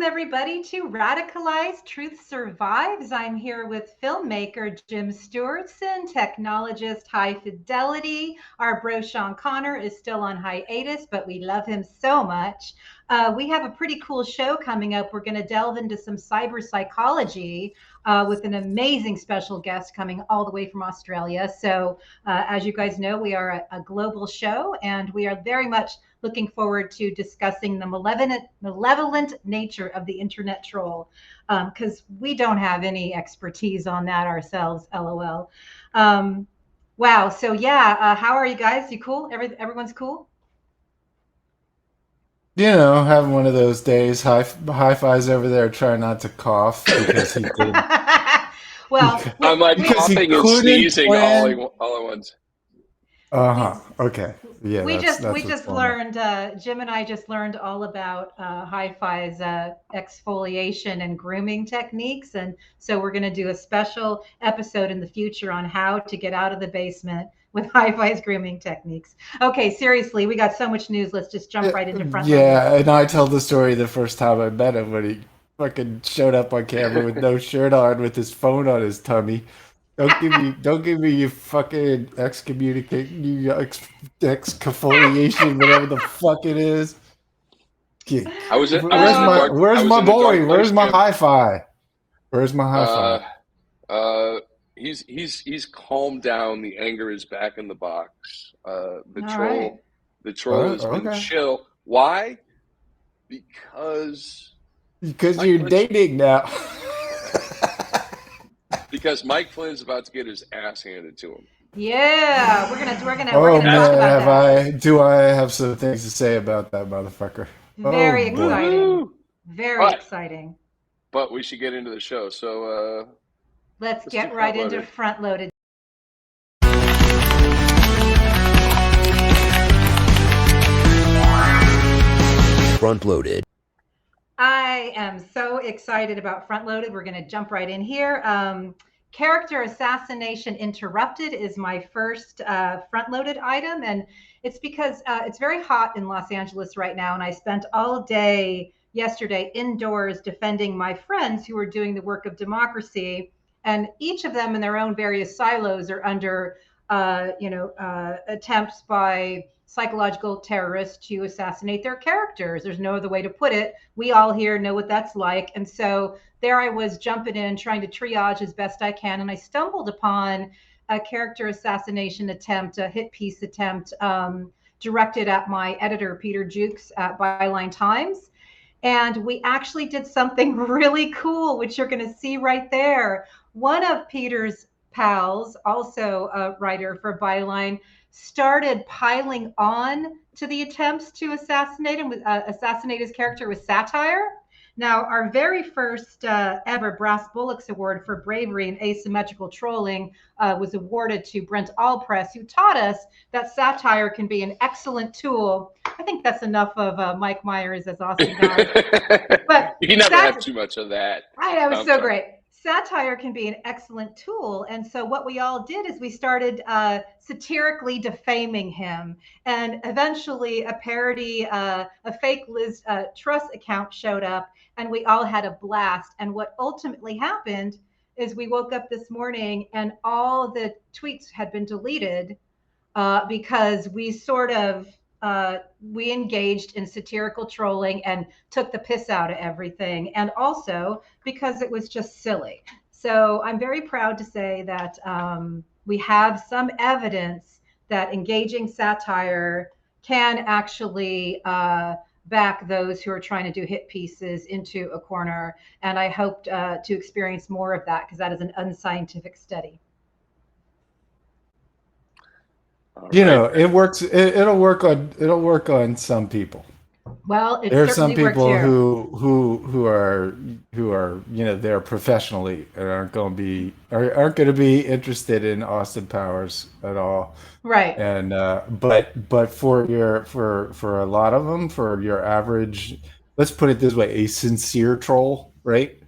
everybody, to Radicalized Truth Survives. I'm here with filmmaker Jim Stewartson, technologist High Fidelity. Our bro Sean Connor is still on hiatus, but we love him so much. We have a pretty cool show coming up. We're going to delve into some cyberpsychology with an amazing special guest coming all the way from Australia. So, as you guys know, we are a global show, and we are very much looking forward to discussing the malevolent nature of the internet troll, because we don't have any expertise on that ourselves, lol. Wow. So yeah, how are you guys? You cool? Everyone's cool? Having one of those days. Hi-Fi's over there trying not to cough because he could Well, I'm like because he coughing and couldn't sneezing plan. all at once. Uh-huh. Okay. Yeah, we that's just we that's what's just going on. learned Jim and I just learned all about Hi-Fi's exfoliation and grooming techniques, and so we're going to do a special episode in the future on how to get out of the basement with Hi-Fi's grooming techniques. Okay, seriously, we got so much news. Let's just jump Yeah, right into front loaded. yeah, and I tell the story the first time I met him when he fucking showed up on camera with no shirt on with his phone on his tummy. Don't give me you fucking excommunicate, you exfoliation, whatever the fuck it is. Yeah. I was in a dark I Where's was my in a dark boy? place, Where's my Jim. hi-fi? Where's my hi-fi? Uh, uh, he's calmed down. The anger is back in the box. All right. The troll has been Okay. chill. Why? Because Because Mike you're Flynn, dating now. because Mike Flynn's about to get his ass handed to him. Yeah, we're Oh gonna talk man, about that. do I have some things to say about that motherfucker? Oh Very boy. exciting. Woohoo! Very But exciting. we should get into the show. So Let's let's do get right front into loaded. front loaded. Front loaded. I am so excited about Front Loaded. We're going to jump right in here. Character Assassination Interrupted is my first front loaded item. And it's because it's very hot in Los Angeles right now. And I spent all day yesterday indoors defending my friends who are doing the work of democracy. And each of them in their own various silos are under, attempts by psychological terrorists to assassinate their characters. There's no other way to put it. We all here know what that's like. And so there I was jumping in, trying to triage as best I can. And I stumbled upon a character assassination attempt, a hit piece attempt, directed at my editor, Peter Jukes at Byline Times. And we actually did something really cool, which you're going to see right there. One of Peter's pals, also a writer for Byline, started piling on to the attempts to assassinate him, assassinate his character with satire. Now, our very first ever Brass Bullocks Award for bravery and asymmetrical trolling was awarded to Brent Allpress, who taught us that satire can be an excellent tool. I think that's enough of Mike Myers as Austin Guy. But You can never have too much of that. right, that was I'm so sorry. great. Satire can be an excellent tool. And so, what we all did is we started satirically defaming him. And eventually, a parody, a fake Liz Truss account showed up, and we all had a blast. And what ultimately happened is we woke up this morning and all the tweets had been deleted because we sort of we engaged in satirical trolling and took the piss out of everything, and also because it was just silly. So I'm very proud to say that we have some evidence that engaging satire can actually back those who are trying to do hit pieces into a corner. And I hope to experience more of that because that is an unscientific study. All You right. know, it works. It'll work on some people. Well, it There are some certainly worked people here. who are there professionally and aren't going to be interested in Austin Powers at all. Right. And but for a lot of them, for your average, let's put it this way, a sincere troll, right?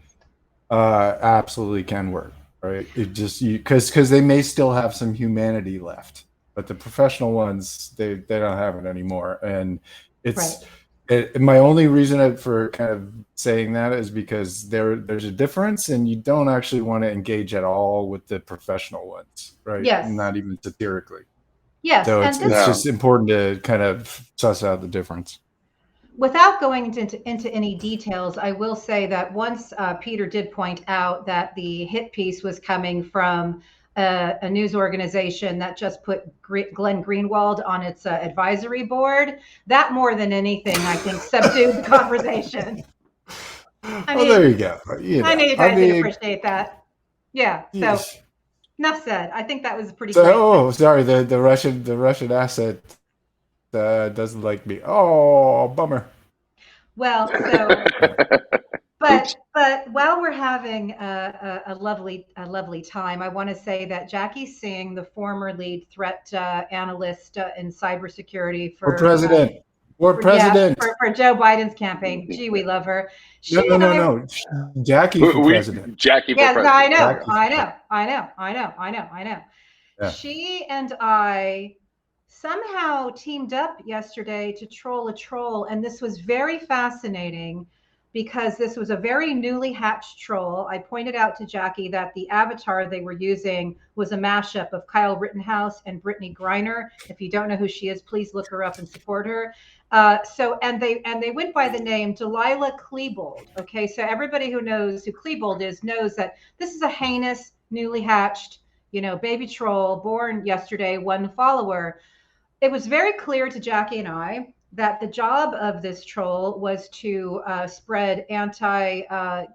Absolutely can work, right? It just you because they may still have some humanity left, but the professional ones they don't have it anymore, and Right. it's My only reason for kind of saying that is because there's a difference, and you don't actually want to engage at all with the professional ones, right? Yes. Not even satirically. Yes. So And it's this, No. just important to kind of suss out the difference. without going into any details, I will say that once Peter did point out that the hit piece was coming from a news organization that just put Glenn Greenwald on its advisory board, that more than anything, I think, subdued the conversation. I Well, there mean, you go. You I know, know you I guys would mean, appreciate that. Yeah. So yes. enough said. I think that was pretty So, great. oh, sorry, the Russian asset doesn't like me. Oh, bummer. Well, so Oops. but while we're having a lovely time, I want to say that Jackie Singh, the former lead threat analyst in cybersecurity For president. For president. for Joe Biden's campaign. Gee, we love her. No, She no, and no, I, no. Jackie for president. Jackie for yeah, no, I president. There know, you go. Jackie for I president. know, I know, I know, I know, I know. Yeah. She and I somehow teamed up yesterday to troll a troll, and this was very fascinating because this was a very newly hatched troll. I pointed out to Jackie that the avatar they were using was a mashup of Kyle Rittenhouse and Brittany Griner. If you don't know who she is, please look her up and support her. They went by the name Delilah Klebold. Okay, so everybody who knows who Klebold is knows that this is a heinous, newly hatched, baby troll born yesterday, one follower. It was very clear to Jackie and I that the job of this troll was to spread anti-gay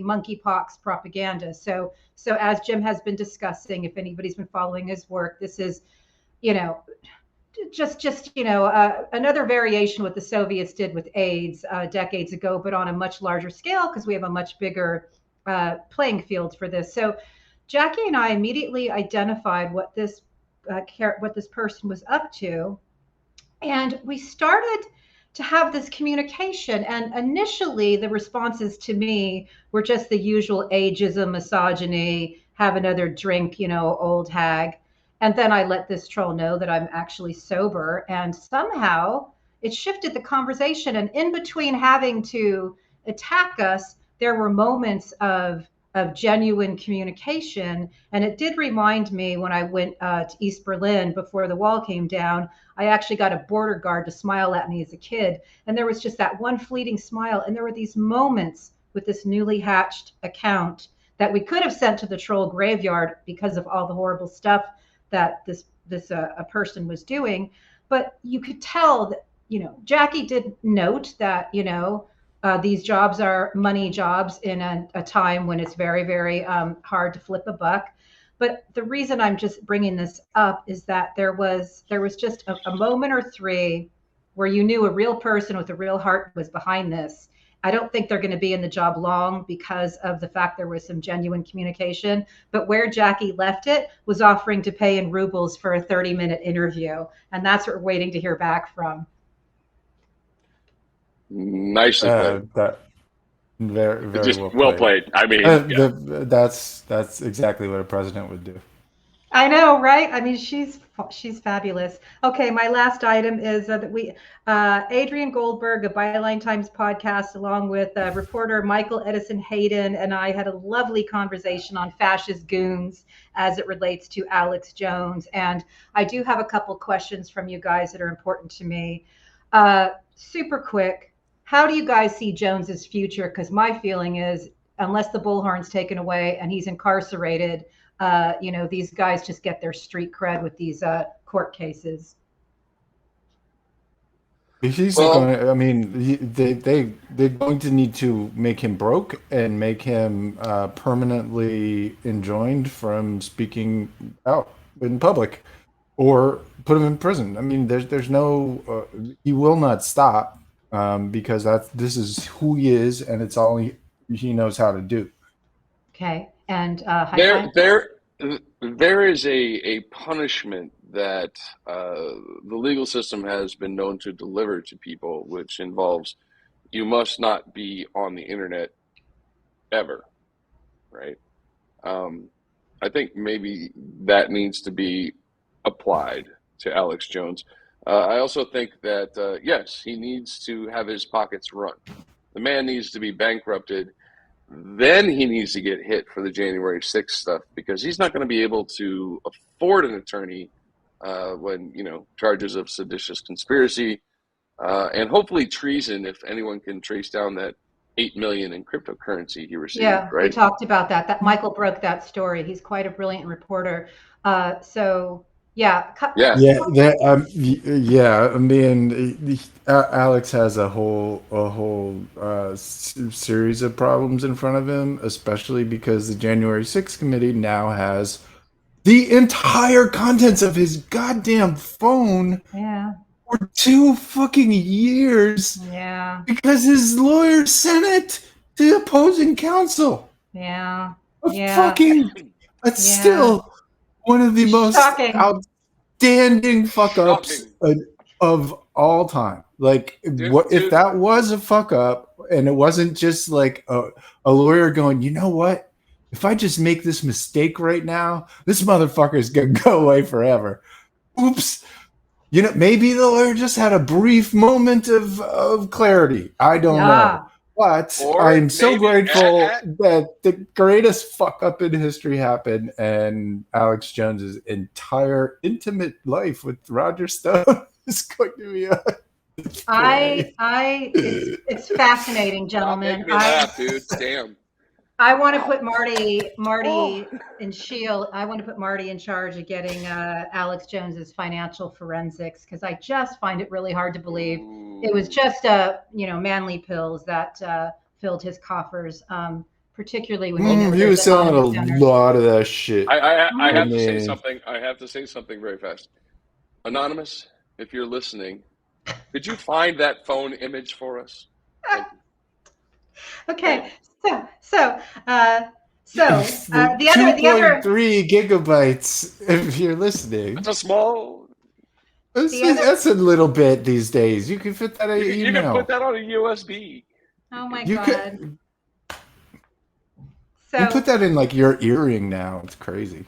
monkeypox propaganda. So as Jim has been discussing, if anybody's been following his work, this is, you know, just another variation what the Soviets did with AIDS decades ago, but on a much larger scale because we have a much bigger playing field for this. So Jackie and I immediately identified what this person was up to, and we started to have this communication. And initially, the responses to me were just the usual ageism, misogyny, have another drink, old hag. And then I let this troll know that I'm actually sober. And somehow it shifted the conversation. And in between having to attack us, there were moments of genuine communication. And it did remind me when I went to East Berlin before the wall came down, I actually got a border guard to smile at me as a kid. And there was just that one fleeting smile. And there were these moments with this newly hatched account that we could have sent to the troll graveyard because of all the horrible stuff that this a person was doing. But you could tell that, Jackie did note that, these jobs are money jobs in a time when it's very, very hard to flip a buck. But the reason I'm just bringing this up is that there was just a moment or three where you knew a real person with a real heart was behind this. I don't think they're going to be in the job long because of the fact there was some genuine communication. But where Jackie left it was offering to pay in rubles for a 30-minute interview. And that's what we're waiting to hear back from. Nicely played. That very, very Just well played. I mean, yeah. That's exactly what a president would do. I know, right? I mean, she's fabulous. Okay, my last item is that we Adrian Goldberg of Byline Times podcast, along with reporter Michael Edison Hayden, and I had a lovely conversation on fascist goons as it relates to Alex Jones. And I do have a couple questions from you guys that are important to me. Super quick. How do you guys see Jones's future? Because my feeling is, unless the bullhorn's taken away and he's incarcerated, these guys just get their street cred with these court cases. He's Well, going. I mean, they're going to need to make him broke and make him permanently enjoined from speaking out in public, or put him in prison. I mean, there's no. He will not stop because this is who he is, and it's all he knows how to do. Okay, and there is a punishment that the legal system has been known to deliver to people, which involves you must not be on the internet ever, right? I think maybe that needs to be applied to Alex Jones. I also think that, yes, he needs to have his pockets run. The man needs to be bankrupted. Then he needs to get hit for the January 6th stuff, because he's not going to be able to afford an attorney when, charges of seditious conspiracy and hopefully treason, if anyone can trace down that 8 million in cryptocurrency he received, Yeah, we right? talked about that. That Michael broke that story. He's quite a brilliant reporter. So yeah, Yeah. Yeah. I mean, Alex has a whole series of problems in front of him, especially because the January 6th committee now has the entire contents of his goddamn phone yeah, for 2 fucking years yeah, because his lawyer sent it to opposing counsel. yeah, A yeah, fucking, that's yeah. still one of the most Shocking. outstanding fuck ups Shocking. of all time. Like, what if that was a fuck up and it wasn't just like a lawyer going, you know what? If I just make this mistake right now, this motherfucker is gonna go away forever. Oops. Maybe the lawyer just had a brief moment of clarity. I don't know. But Or I'm so maybe- grateful that the greatest fuck up in history happened, and Alex Jones's entire intimate life with Roger Stone is going to be a it's fascinating, gentlemen. Make me laugh, dude. Damn. I want to put Marty in Shield. I want to put Marty in charge of getting Alex Jones's financial forensics, because I just find it really hard to believe it was just manly pills that filled his coffers. Particularly when he was selling a lot of that shit. I have to say something. I have to say something very fast. Anonymous, if you're listening, could you find that phone image for us? Okay, so the other 2.3 gigabytes. If you're listening, it's a small. That's a little bit these days. You can fit that in your email. You can put that on a USB. Oh my god! You put that in like your earring now. It's crazy.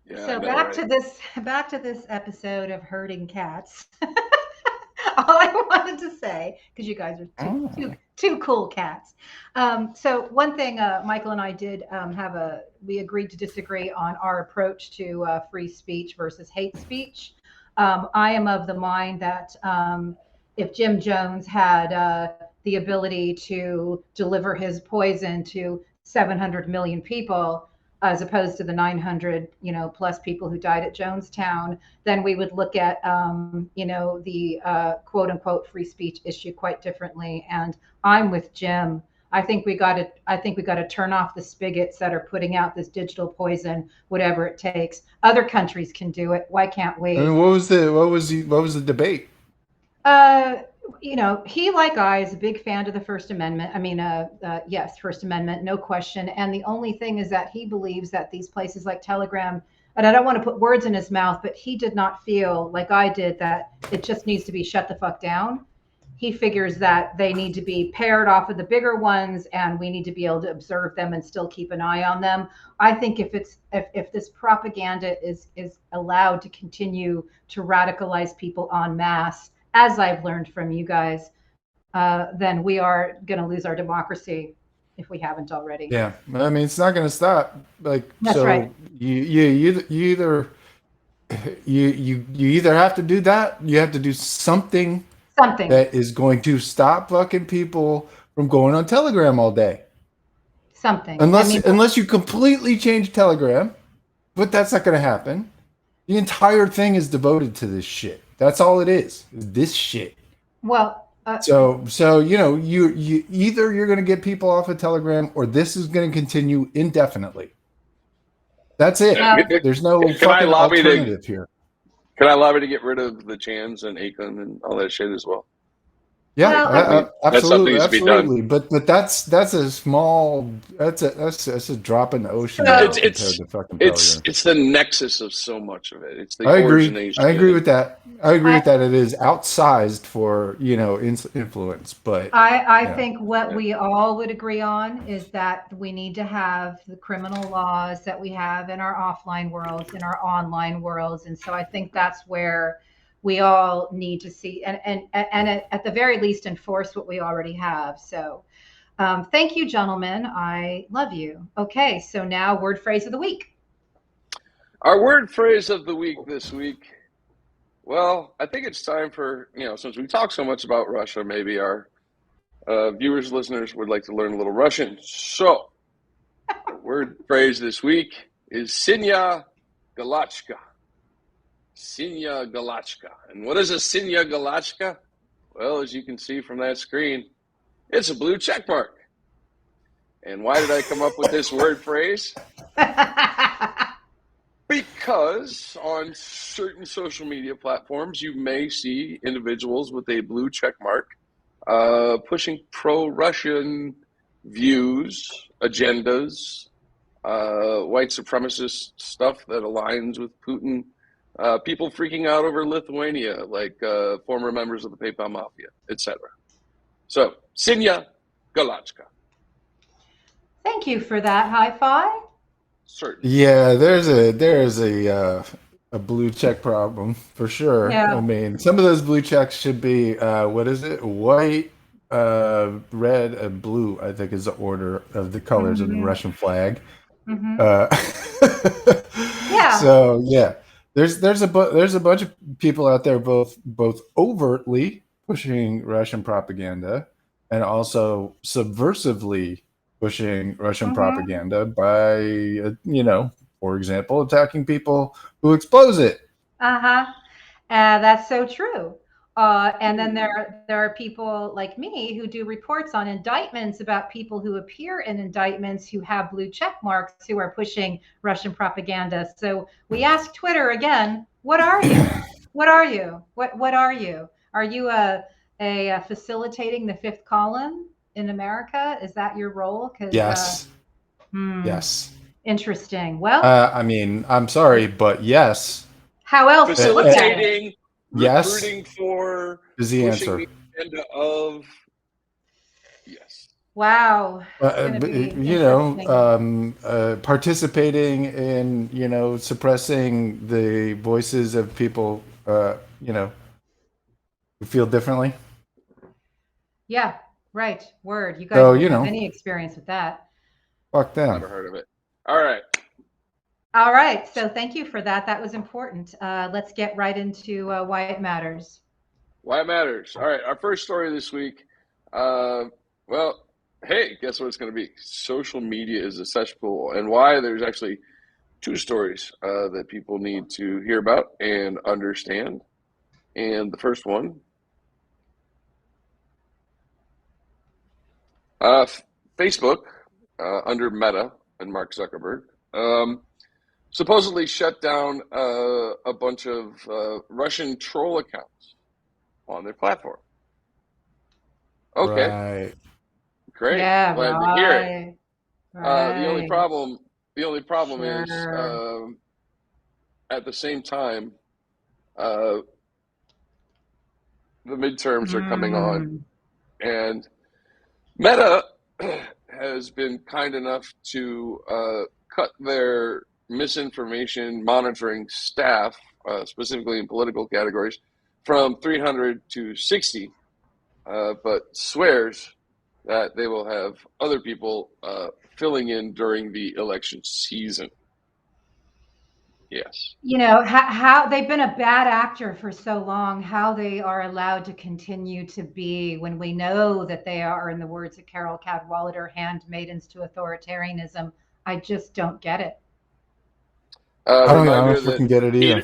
Yeah, so back to this episode of herding cats. All I wanted to say, because you guys are two cool cats. So one thing Michael and I did we agreed to disagree on our approach to free speech versus hate speech. I am of the mind that if Jim Jones had the ability to deliver his poison to 700 million people, as opposed to the 900, plus people who died at Jonestown, then we would look at, the quote unquote free speech issue quite differently. And I'm with Jim. I think we got to turn off the spigots that are putting out this digital poison, whatever it takes. Other countries can do it. Why can't we? And what was the debate? He, like I, is a big fan of the First Amendment. I mean, yes, First Amendment, no question. And the only thing is that he believes that these places like Telegram, and I don't want to put words in his mouth, but he did not feel like I did that it just needs to be shut the fuck down. He figures that they need to be paired off of the bigger ones, and we need to be able to observe them and still keep an eye on them. I think if this propaganda is allowed to continue to radicalize people en masse, as I've learned from you guys, then we are going to lose our democracy if we haven't already. Yeah, I mean, it's not going to stop. Like, that's so right. You either have to do that, you have to do something that is going to stop fucking people from going on Telegram all day. Something. Unless you completely change Telegram, but that's not going to happen. The entire thing is devoted to this shit. That's all it is. This shit. Well, so you either you're going to get people off of Telegram, or this is going to continue indefinitely. That's it. There's no fucking alternative here. Can I lobby to get rid of the Chans and Akon and all that shit as well? Yeah, absolutely. But that's a small. That's a drop in the ocean. It's the nexus of so much of it. It's the origination. I agree with that. It is outsized for influence, but I think what we all would agree on is that we need to have the criminal laws that we have in our offline worlds, in our online worlds, and so I think that's where we all need to see and at the very least enforce what we already have. So thank you, gentlemen. I love you. Okay, so now word phrase of the week. Our word phrase of the week this week. Well, I think it's time for, since we talk so much about Russia, maybe our viewers, listeners would like to learn a little Russian. So, the word phrase this week is Sinya Galachka. Sinya Galachka. And what is a Sinya Galachka? Well, as you can see from that screen, it's a blue check mark. And why did I come up with this word phrase? Because on certain social media platforms, you may see individuals with a blue check mark pushing pro-Russian views, agendas, white supremacist stuff that aligns with Putin, people freaking out over Lithuania, like former members of the PayPal Mafia, etc. So, Sinya Galachka. Thank you for that high five. Certainly. Yeah, there's a blue check problem for sure. Yeah. I mean, some of those blue checks should be what is it? White, red, and blue. I think is the order of the colors of the Russian flag. Mm-hmm. Yeah. So yeah, there's a bunch of people out there both overtly pushing Russian propaganda and also subversively pushing Russian propaganda by, for example, attacking people who expose it. That's so true. And then there are people like me who do reports on indictments about people who appear in indictments who have blue check marks who are pushing Russian propaganda. So we ask Twitter again, what are you? What are you? What are you? Are you a facilitating the fifth column in America? Is that your role? Yes. Yes. Interesting. Well, I mean, I'm sorry, but yes. How else? Facilitating, yes, recruiting for, is the answer. The agenda of, yes. Wow. Participating in, suppressing the voices of people, who feel differently. Yeah. Right. Word. You guys don't have any experience with that. Fuck them. Never heard of it. All right. All right. So thank you for that. That was important. Let's get right into why it matters. Why it matters. All right. Our first story this week. Well, hey, guess what it's going to be? Social media is a cesspool, and why there's actually two stories that people need to hear about and understand. And the first one, Facebook, under Meta and Mark Zuckerberg, supposedly shut down a bunch of Russian troll accounts on their platform. Okay. Right. Great. Yeah, Glad to hear it. Right. The only problem Sure. is at the same time, the midterms are coming on, and Meta has been kind enough to cut their misinformation monitoring staff, specifically in political categories, from 300 to 60, but swears that they will have other people filling in during the election season. Yes. How they've been a bad actor for so long, how they are allowed to continue to be when we know that they are, in the words of Carol Cadwalader, handmaidens to authoritarianism. I just don't get it. I don't fucking get it either.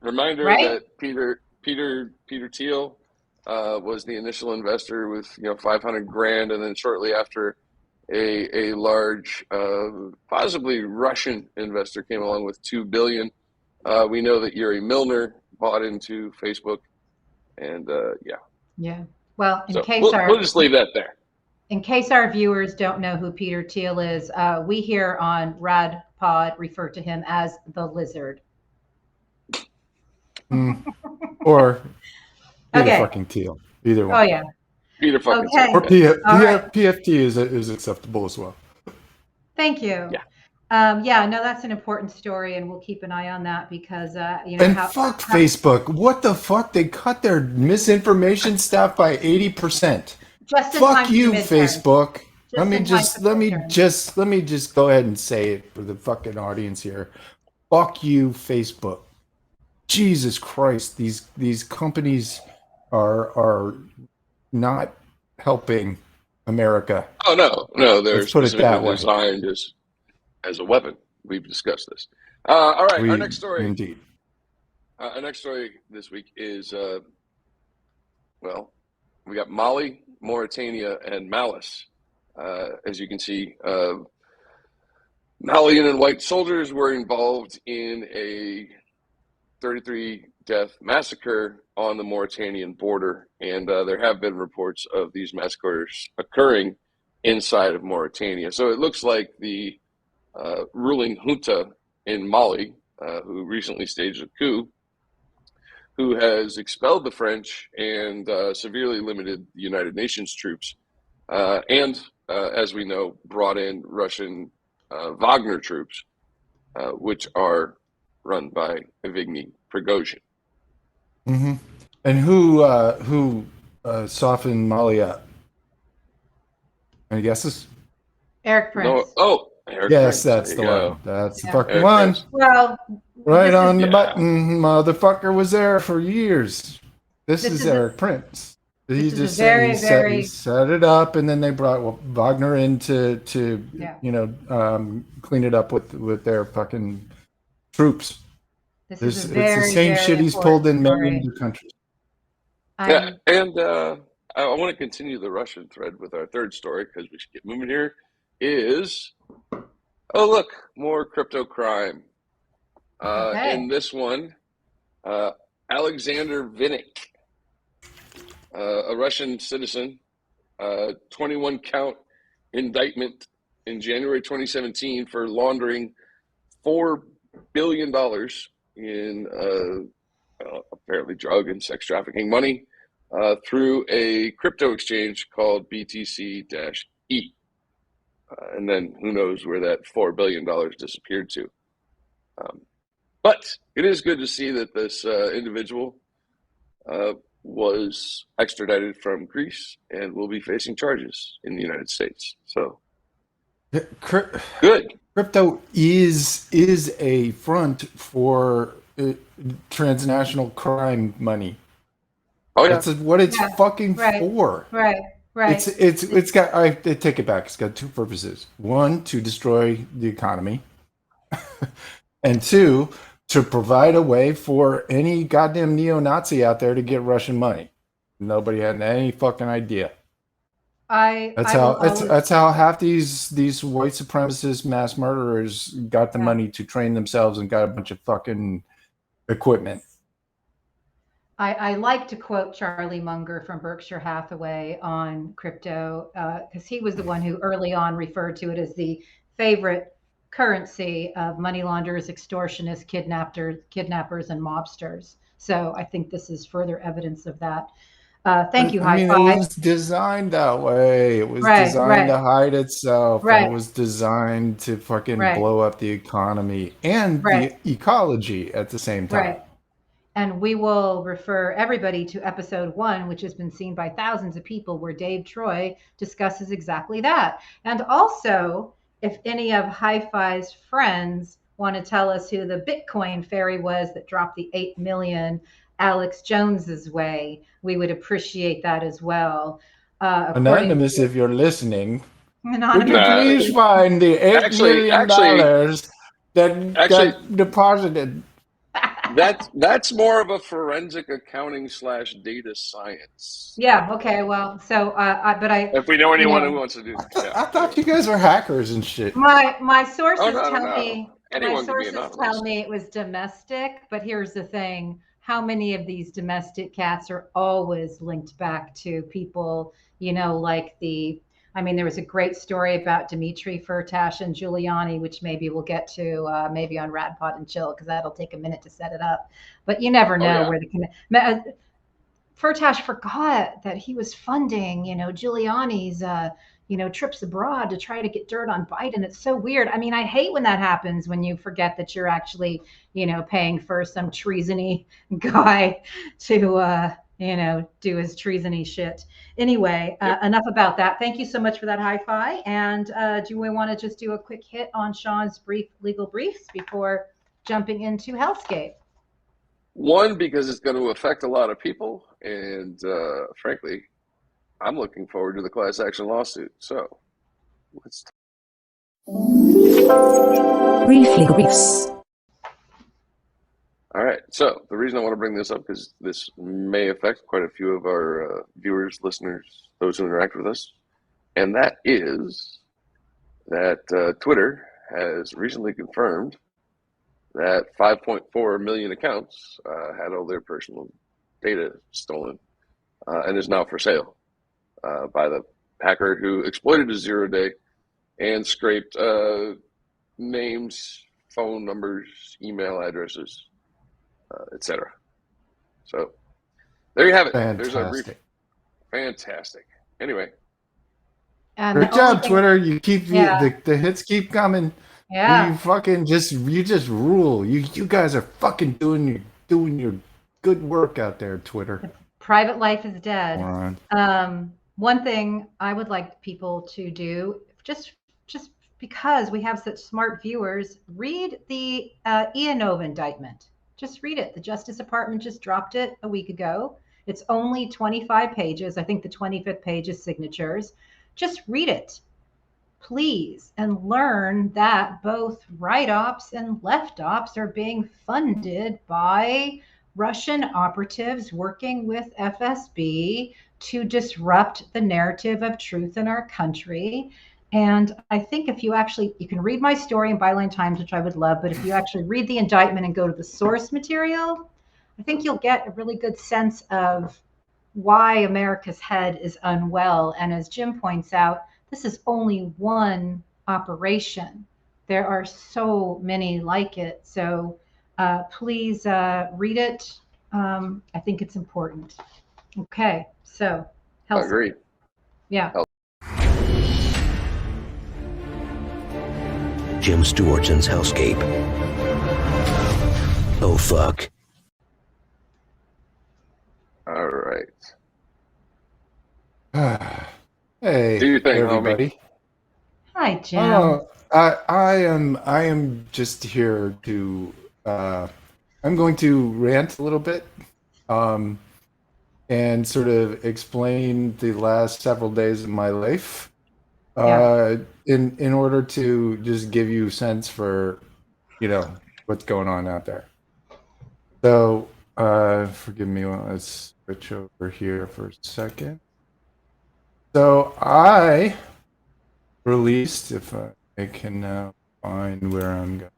Reminder Right? that Peter Thiel was the initial investor with $500,000, and then shortly after, a large, possibly Russian investor came along with $2 billion. We know that Yuri Milner bought into Facebook, and yeah. Yeah. Well, we'll just leave that there. In case our viewers don't know who Peter Thiel is, we here on Rad Pod refer to him as the Lizard. Or Peter fucking Thiel. Either one. Oh yeah. Peter fucking Thiel. Or PFT is acceptable as well. Thank you. Yeah. Yeah, no, that's an important story, and we'll keep an eye on that because And fuck Facebook. What the fuck? They cut their misinformation staff by 80%. just in Fuck time for you, the midterms. Facebook. Just in time for the midterms. Let me just go ahead and say it for the fucking audience here. Fuck you, Facebook. Jesus Christ, these companies are not helping America. Oh no, they're Let's put it that specifically way. designed as a weapon. We've discussed this. All right, our next story. Indeed. Our next story this week is well, we got Mali, Mauritania, and Malice. As you can see, Malian and white soldiers were involved in a 33 death massacre on the Mauritanian border, and there have been reports of these massacres occurring inside of Mauritania. So it looks like the ruling junta in Mali, who recently staged a coup, who has expelled the French and severely limited the United Nations troops, and as we know, brought in Russian Wagner troops, which are run by Evgeny Prigozhin. Mm-hmm. And who softened Mali up? Any guesses? Eric Prince. No, Eric yes, Prince. that's the one. That's the fucking Eric one. Prince. Well, right on the button, motherfucker was there for years. This is Eric Prince. He just said he set it up, and then they brought Wagner in to clean it up with their fucking troops. It's the same shit he's pulled in many other countries. Yeah, and I want to continue the Russian thread with our third story because we should get moving here. Oh look, more crypto crime. In this one, Alexander Vinnik, a Russian citizen, 21 count indictment in January 2017 for laundering $4 billion in apparently drug and sex trafficking money through a crypto exchange called BTC-E. And then who knows where that $4 billion disappeared to. But it is good to see that this individual was extradited from Greece and will be facing charges in the United States. So good. Crypto is a front for transnational crime money. Oh yeah, that's what it's fucking for. Right. It's got. I take it back. It's got two purposes. One, to destroy the economy, and two, to provide a way for any goddamn neo-Nazi out there to get Russian money. Nobody had any fucking idea. That's how half these white supremacist mass murderers got the money to train themselves and got a bunch of fucking equipment. I like to quote Charlie Munger from Berkshire Hathaway on crypto because he was the one who early on referred to it as the favorite currency of money launderers, extortionists, kidnappers, and mobsters. So I think this is further evidence of that. Thank you, Heidi. It was designed that way. It was designed to hide itself. It was designed to fucking blow up the economy and the ecology at the same time. Right. And we will refer everybody to episode 1, which has been seen by thousands of people, where Dave Troy discusses exactly that. And also, if any of Hi-Fi's friends want to tell us who the Bitcoin fairy was that dropped the 8 million Alex Jones's way, we would appreciate that as well. Anonymous, if you're listening, Anonymous, would you please find the $8 million that got deposited? That's more of a forensic accounting / data science. Yeah. Okay. Well, so if we know anyone who wants to do that, I thought you guys were hackers and shit. My sources tell me. Anyone my sources tell me it was domestic, but here's the thing: how many of these domestic cats are always linked back to people? Like there was a great story about Dmitry Firtash and Giuliani, which maybe we'll get to maybe on Rad Pod and Chill, because that'll take a minute to set it up. But you never know where Firtash forgot that he was funding, Giuliani's, trips abroad to try to get dirt on Biden. It's so weird. I mean, I hate when that happens, when you forget that you're actually, paying for some treasony guy to, do his treasony shit. Anyway, enough about that. Thank you so much for that hi-fi. And do we want to just do a quick hit on Sean's brief legal briefs before jumping into Hellscape? One, because it's going to affect a lot of people, and frankly, I'm looking forward to the class action lawsuit. So let's brief legal briefs. All right. So the reason I want to bring this up is this may affect quite a few of our viewers, listeners, those who interact with us, and that is that Twitter has recently confirmed that 5.4 million accounts had all their personal data stolen and is now for sale by the hacker who exploited a 0-day and scraped names, phone numbers, email addresses, etc. So there you have it. Fantastic. There's a brief. Fantastic. Anyway. Good job, Twitter. You keep the hits keep coming. Yeah. You just rule. You guys are fucking doing your good work out there, Twitter. Private life is dead. One thing I would like people to do, just because we have such smart viewers, read the Ianov indictment. Just read it. The Justice Department just dropped it a week ago. It's only 25 pages. I think the 25th page is signatures. Just read it, please, and learn that both right ops and left ops are being funded by Russian operatives working with FSB to disrupt the narrative of truth in our country. And I think if you can read my story in Byline Times, which I would love, but if you actually read the indictment and go to the source material, I think you'll get a really good sense of why America's head is unwell. And as Jim points out, this is only one operation. There are so many like it. So please read it. I think it's important. Okay, so Hellscape. Agreed. Yeah. Jim Stewartson's Hellscape. Oh, fuck. All right. Hey, do your thing, everybody. Homie. Hi, Jim. I am just here to. I'm going to rant a little bit, and sort of explain the last several days of my life. In order to just give you a sense for, what's going on out there. So, forgive me, let's switch over here for a second. So I released, if I can now find where I'm going,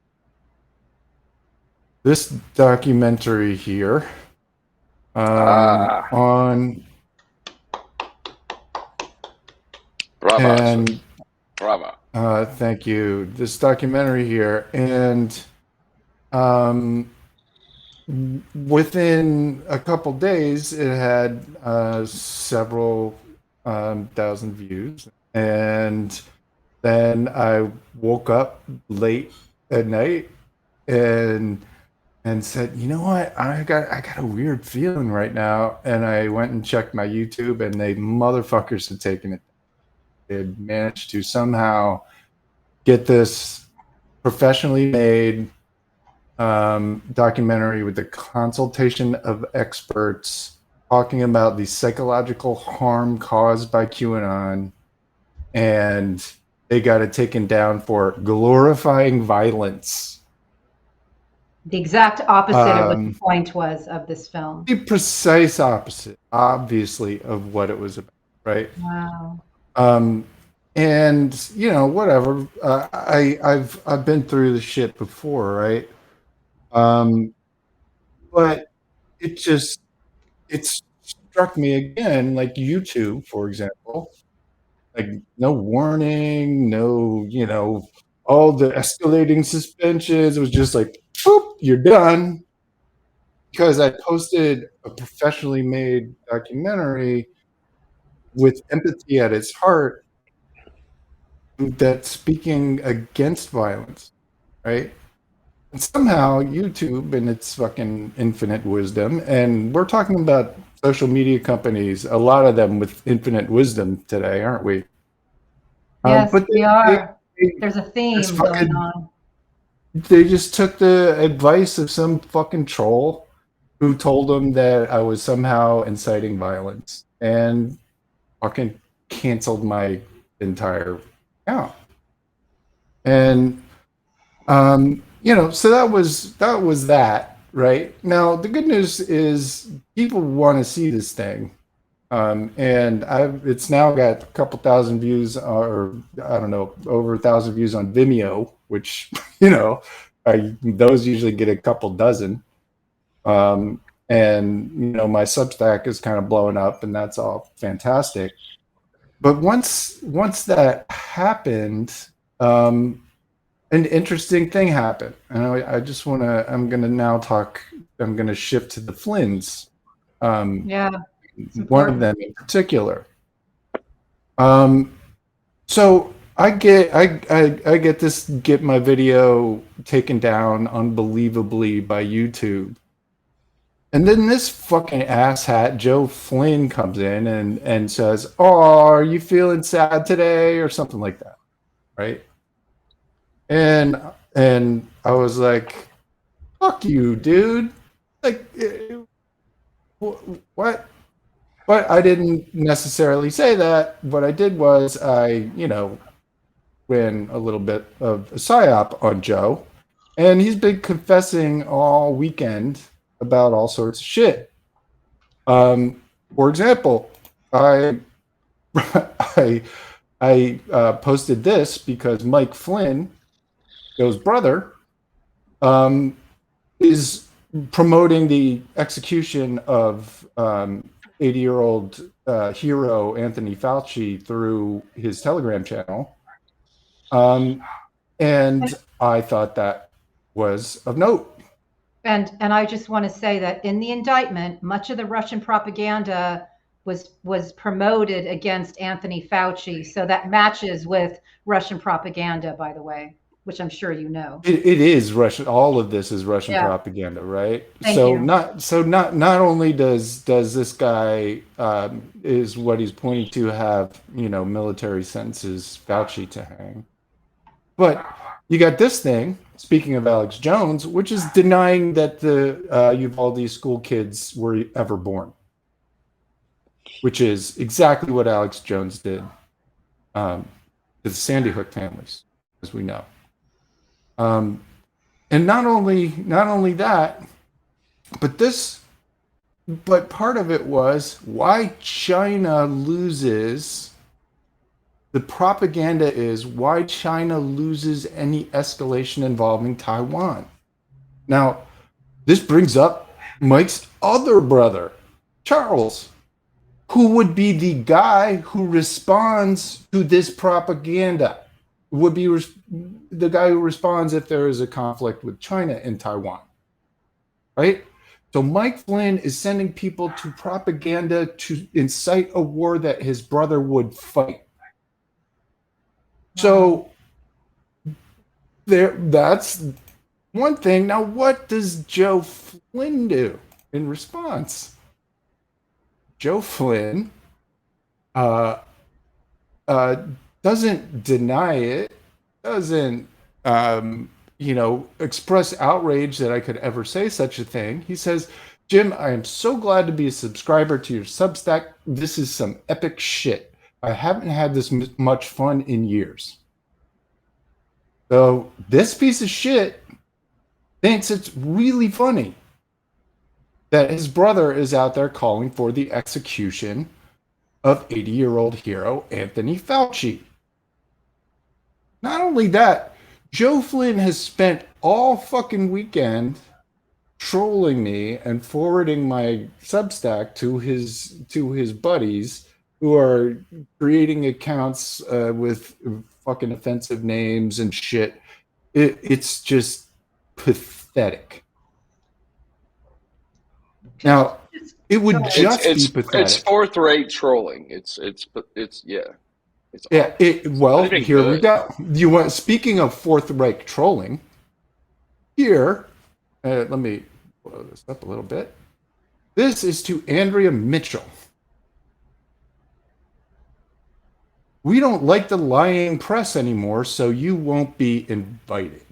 this documentary here on. Bravo. Thank you. This documentary here, and within a couple days, it had several thousand views, and then I woke up late at night and said, you know what, I got a weird feeling right now, and I went and checked my YouTube, and they motherfuckers had taken it. They had managed to somehow get this professionally made documentary with the consultation of experts talking about the psychological harm caused by QAnon, and they got it taken down for glorifying violence. The exact opposite of what the point was of this film. The precise opposite, obviously, of what it was about, right? Wow. And whatever. I've been through this shit before, right? But it struck me again, like YouTube, for example, like no warning, no, all the escalating suspensions. It was just like, boop, you're done. Because I posted a professionally made documentary with empathy at its heart, that's speaking against violence, right? And somehow YouTube and its fucking infinite wisdom, and we're talking about social media companies, a lot of them with infinite wisdom today, aren't we? Yes, But we they, are. they There's a just theme going fucking on. they just took the advice of some fucking troll who told them that I was somehow inciting violence and fucking canceled my entire account. And so that was that, right? Now the good news is people want to see this thing. And it's now got a couple thousand views, or I don't know, over 1,000 views on Vimeo, which those usually get a couple dozen. And my Substack is kind of blowing up, and that's all fantastic. But once that happened, an interesting thing happened, and I'm going to shift to the Flynns. Yeah. One of them in particular. So I get my video taken down unbelievably by YouTube. And then this fucking asshat, Joe Flynn, comes in and says, "Oh, are you feeling sad today?" or something like that, right? And I was like, "Fuck you, dude!" Like, what? But I didn't necessarily say that. What I did was I ran a little bit of a psyop on Joe, and he's been confessing all weekend about all sorts of shit. For example, I I posted this because Mike Flynn, Joe's brother, is promoting the execution of 80-year-old hero Anthony Fauci through his Telegram channel. And I thought that was of note. And I just want to say that in the indictment, much of the Russian propaganda was promoted against Anthony Fauci. So that matches with Russian propaganda, by the way, which I'm sure you know. It is Russian. All of this is Russian propaganda, right? Thank you. Not only does this guy is what he's pointing to have military sentences Fauci to hang, but you got this thing. Speaking of Alex Jones, which is denying that the Uvalde school kids were ever born, which is exactly what Alex Jones did to the Sandy Hook families, as we know. And not only that, but part of it was why China loses. The propaganda is why China loses any escalation involving Taiwan. Now, this brings up Mike's other brother, Charles, who would be the guy who responds to this propaganda, would be the guy who responds if there is a conflict with China in Taiwan, right? So Mike Flynn is sending people to propaganda to incite a war that his brother would fight. So that's one thing. Now, what does Joe Flynn do in response? Joe Flynn doesn't deny it, doesn't express outrage that I could ever say such a thing. He says, "Jim, I am so glad to be a subscriber to your Substack. This is some epic shit. I haven't had this much fun in years." So this piece of shit thinks it's really funny that his brother is out there calling for the execution of 80-year-old hero Anthony Fauci. Not only that, Joe Flynn has spent all fucking weekend trolling me and forwarding my Substack to his buddies who are creating accounts with fucking offensive names and shit. It's just pathetic. Now, it would just be pathetic. It's fourth-rate trolling. It's It's Yeah. awful. Well, Not even here we good. go. You want speaking of Fourth Reich trolling? Here, let me blow this up a little bit. This is to Andrea Mitchell. We don't like the lying press anymore, so you won't be invited.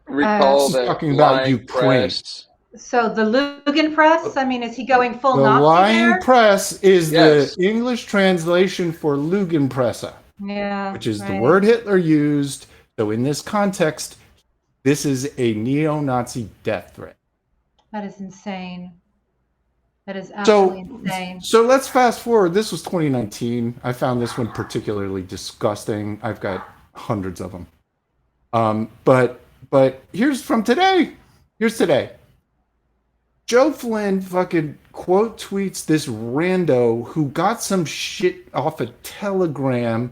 Recall This is that talking about lying Ukraine. press. So the Lugan press, I mean, is he going full The Nazi lying there? press is Yes. the English translation for Lugenpresse, Yeah, which is the right. word Hitler used. So in this context, this is a neo-Nazi death threat. That is insane. That is absolutely insane. So let's fast forward. This was 2019. I found this one particularly disgusting. I've got hundreds of them. But here's from today. Here's today. Joe Flynn fucking quote tweets this rando who got some shit off a telegram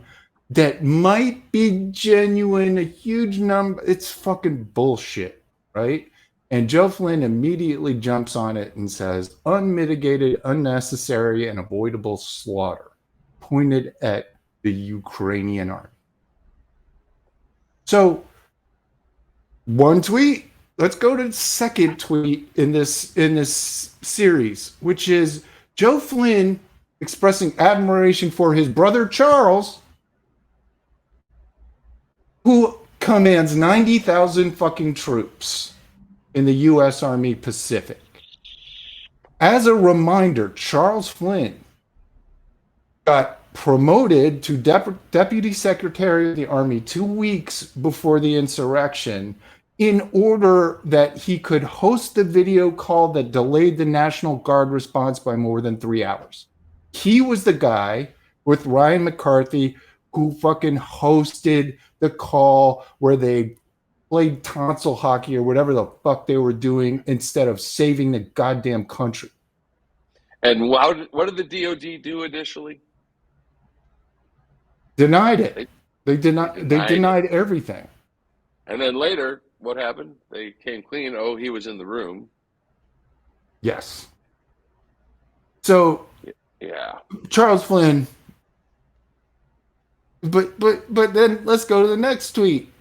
that might be genuine, a huge number. It's fucking bullshit, right? And Joe Flynn immediately jumps on it and says, unmitigated, unnecessary, and avoidable slaughter, pointed at the Ukrainian army. So, one tweet. Let's go to the second tweet in this series, which is Joe Flynn expressing admiration for his brother Charles, who commands 90,000 fucking troops in the U.S. Army Pacific. As a reminder, Charles Flynn got promoted to Deputy Secretary of the Army 2 weeks before the insurrection in order that he could host the video call that delayed the National Guard response by more than 3 hours. He was the guy with Ryan McCarthy who fucking hosted the call where they played tonsil hockey or whatever the fuck they were doing instead of saving the goddamn country. And what did the DOD do initially? Denied it. They denied everything. And then later, what happened? They came clean. Oh, he was in the room. Yes. So Yeah. Charles Flynn. But then let's go to the next tweet.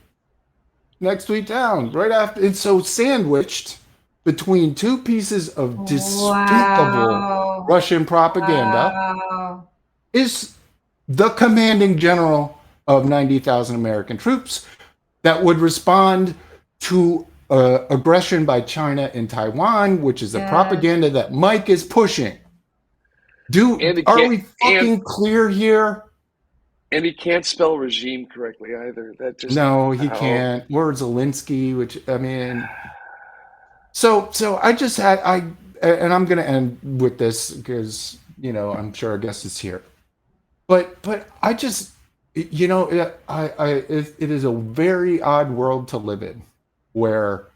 Next tweet down. Right after, it's so sandwiched between two pieces of despicable Russian propaganda is the commanding general of 90,000 American troops that would respond to aggression by China in Taiwan, which is the propaganda that Mike is pushing. Are we fucking clear here? And he can't spell regime correctly either. That just No, he can't. Or Zelensky, which I mean. So I just had and I'm going to end with this because I'm sure our guest is here. But I just it is a very odd world to live in, where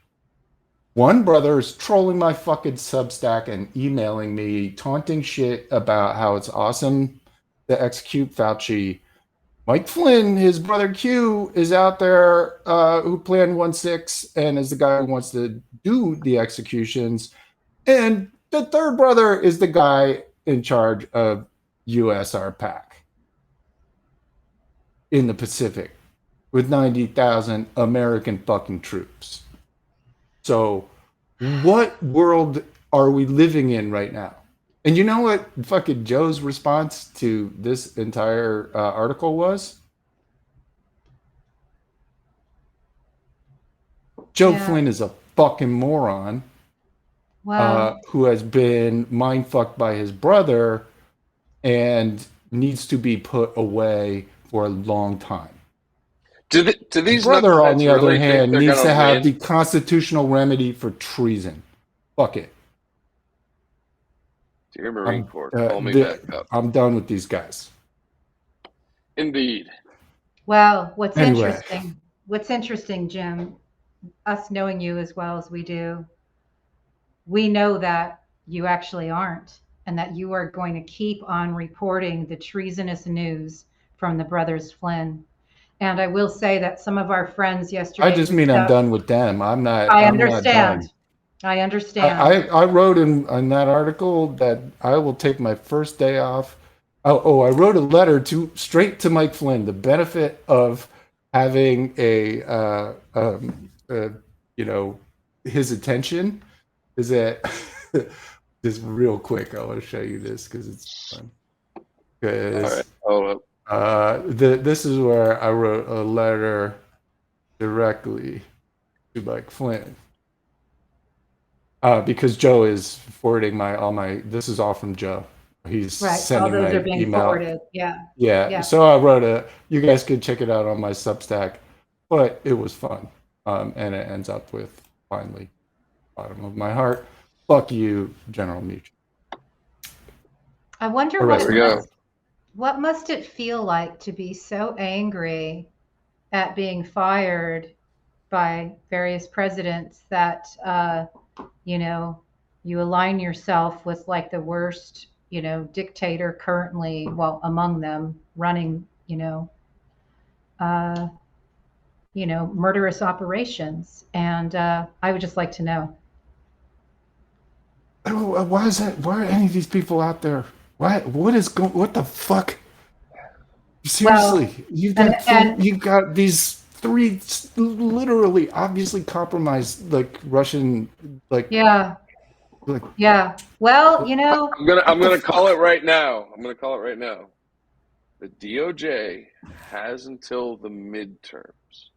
one brother is trolling my fucking Substack and emailing me, taunting shit about how it's awesome to execute Fauci. Mike Flynn, his brother Q, is out there who planned 1/6 and is the guy who wants to do the executions. And the third brother is the guy in charge of USRPAC in the Pacific with 90,000 American fucking troops. So what world are we living in right now? And you know what fucking Joe's response to this entire article was? Joe Flynn is a fucking moron who has been mind-fucked by his brother and needs to be put away for a long time. Do these his brother, on the other really hand, needs to have win? the constitutional remedy for treason. Fuck it. Dear Marine Corps, call me back up. I'm done with these guys. Indeed. Well, what's interesting, Jim, us knowing you as well as we do, we know that you actually aren't, and that you are going to keep on reporting the treasonous news from the brothers Flynn. And I will say that some of our friends yesterday. I just mean I'm done with them. I'm not. I I'm understand. Not done. I understand. I wrote in that article that I will take my first day off I wrote a letter straight to Mike Flynn. The benefit of having his attention is that just real quick. I want to show you this because it's fun. Because this is where I wrote a letter directly to Mike Flynn. Because Joe is forwarding this is all from Joe. He's sending all those my are being email. Forwarded. Yeah. So I wrote you guys could check it out on my Substack, but it was fun. And it ends up with, finally, bottom of my heart, fuck you, General Mutual. I wonder what must it feel like to be so angry at being fired by various presidents that, you align yourself with like the worst, dictator currently, among them running, murderous operations. And I would just like to know. Why is that? Why are any of these people out there? What the fuck? Seriously, you've got these 3 literally obviously compromised Russian Yeah. Well, I'm gonna call it right now. The DOJ has until the midterms,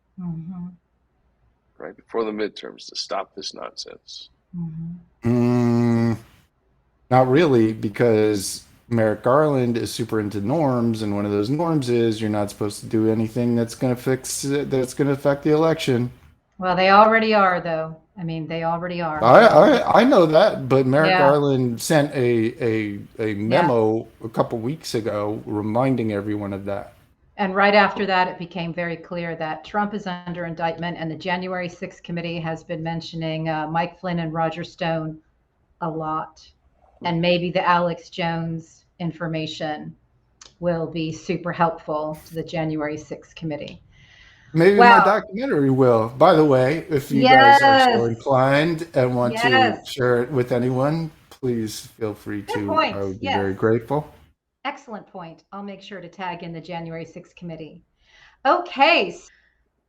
right before the midterms, to stop this nonsense. Not really, because Merrick Garland is super into norms, and one of those norms is you're not supposed to do anything that's going to affect the election. Well, they already are, though. I mean, they already are. I know that, but Merrick Garland sent a memo a couple weeks ago reminding everyone of that. And right after that, it became very clear that Trump is under indictment, and the January 6th committee has been mentioning Mike Flynn and Roger Stone a lot. And maybe the Alex Jones information will be super helpful to the January 6th committee. Maybe my documentary will. By the way, if you guys are so inclined and want to share it with anyone, please feel free to. I would be very grateful. Excellent point. I'll make sure to tag in the January 6th committee. Okay.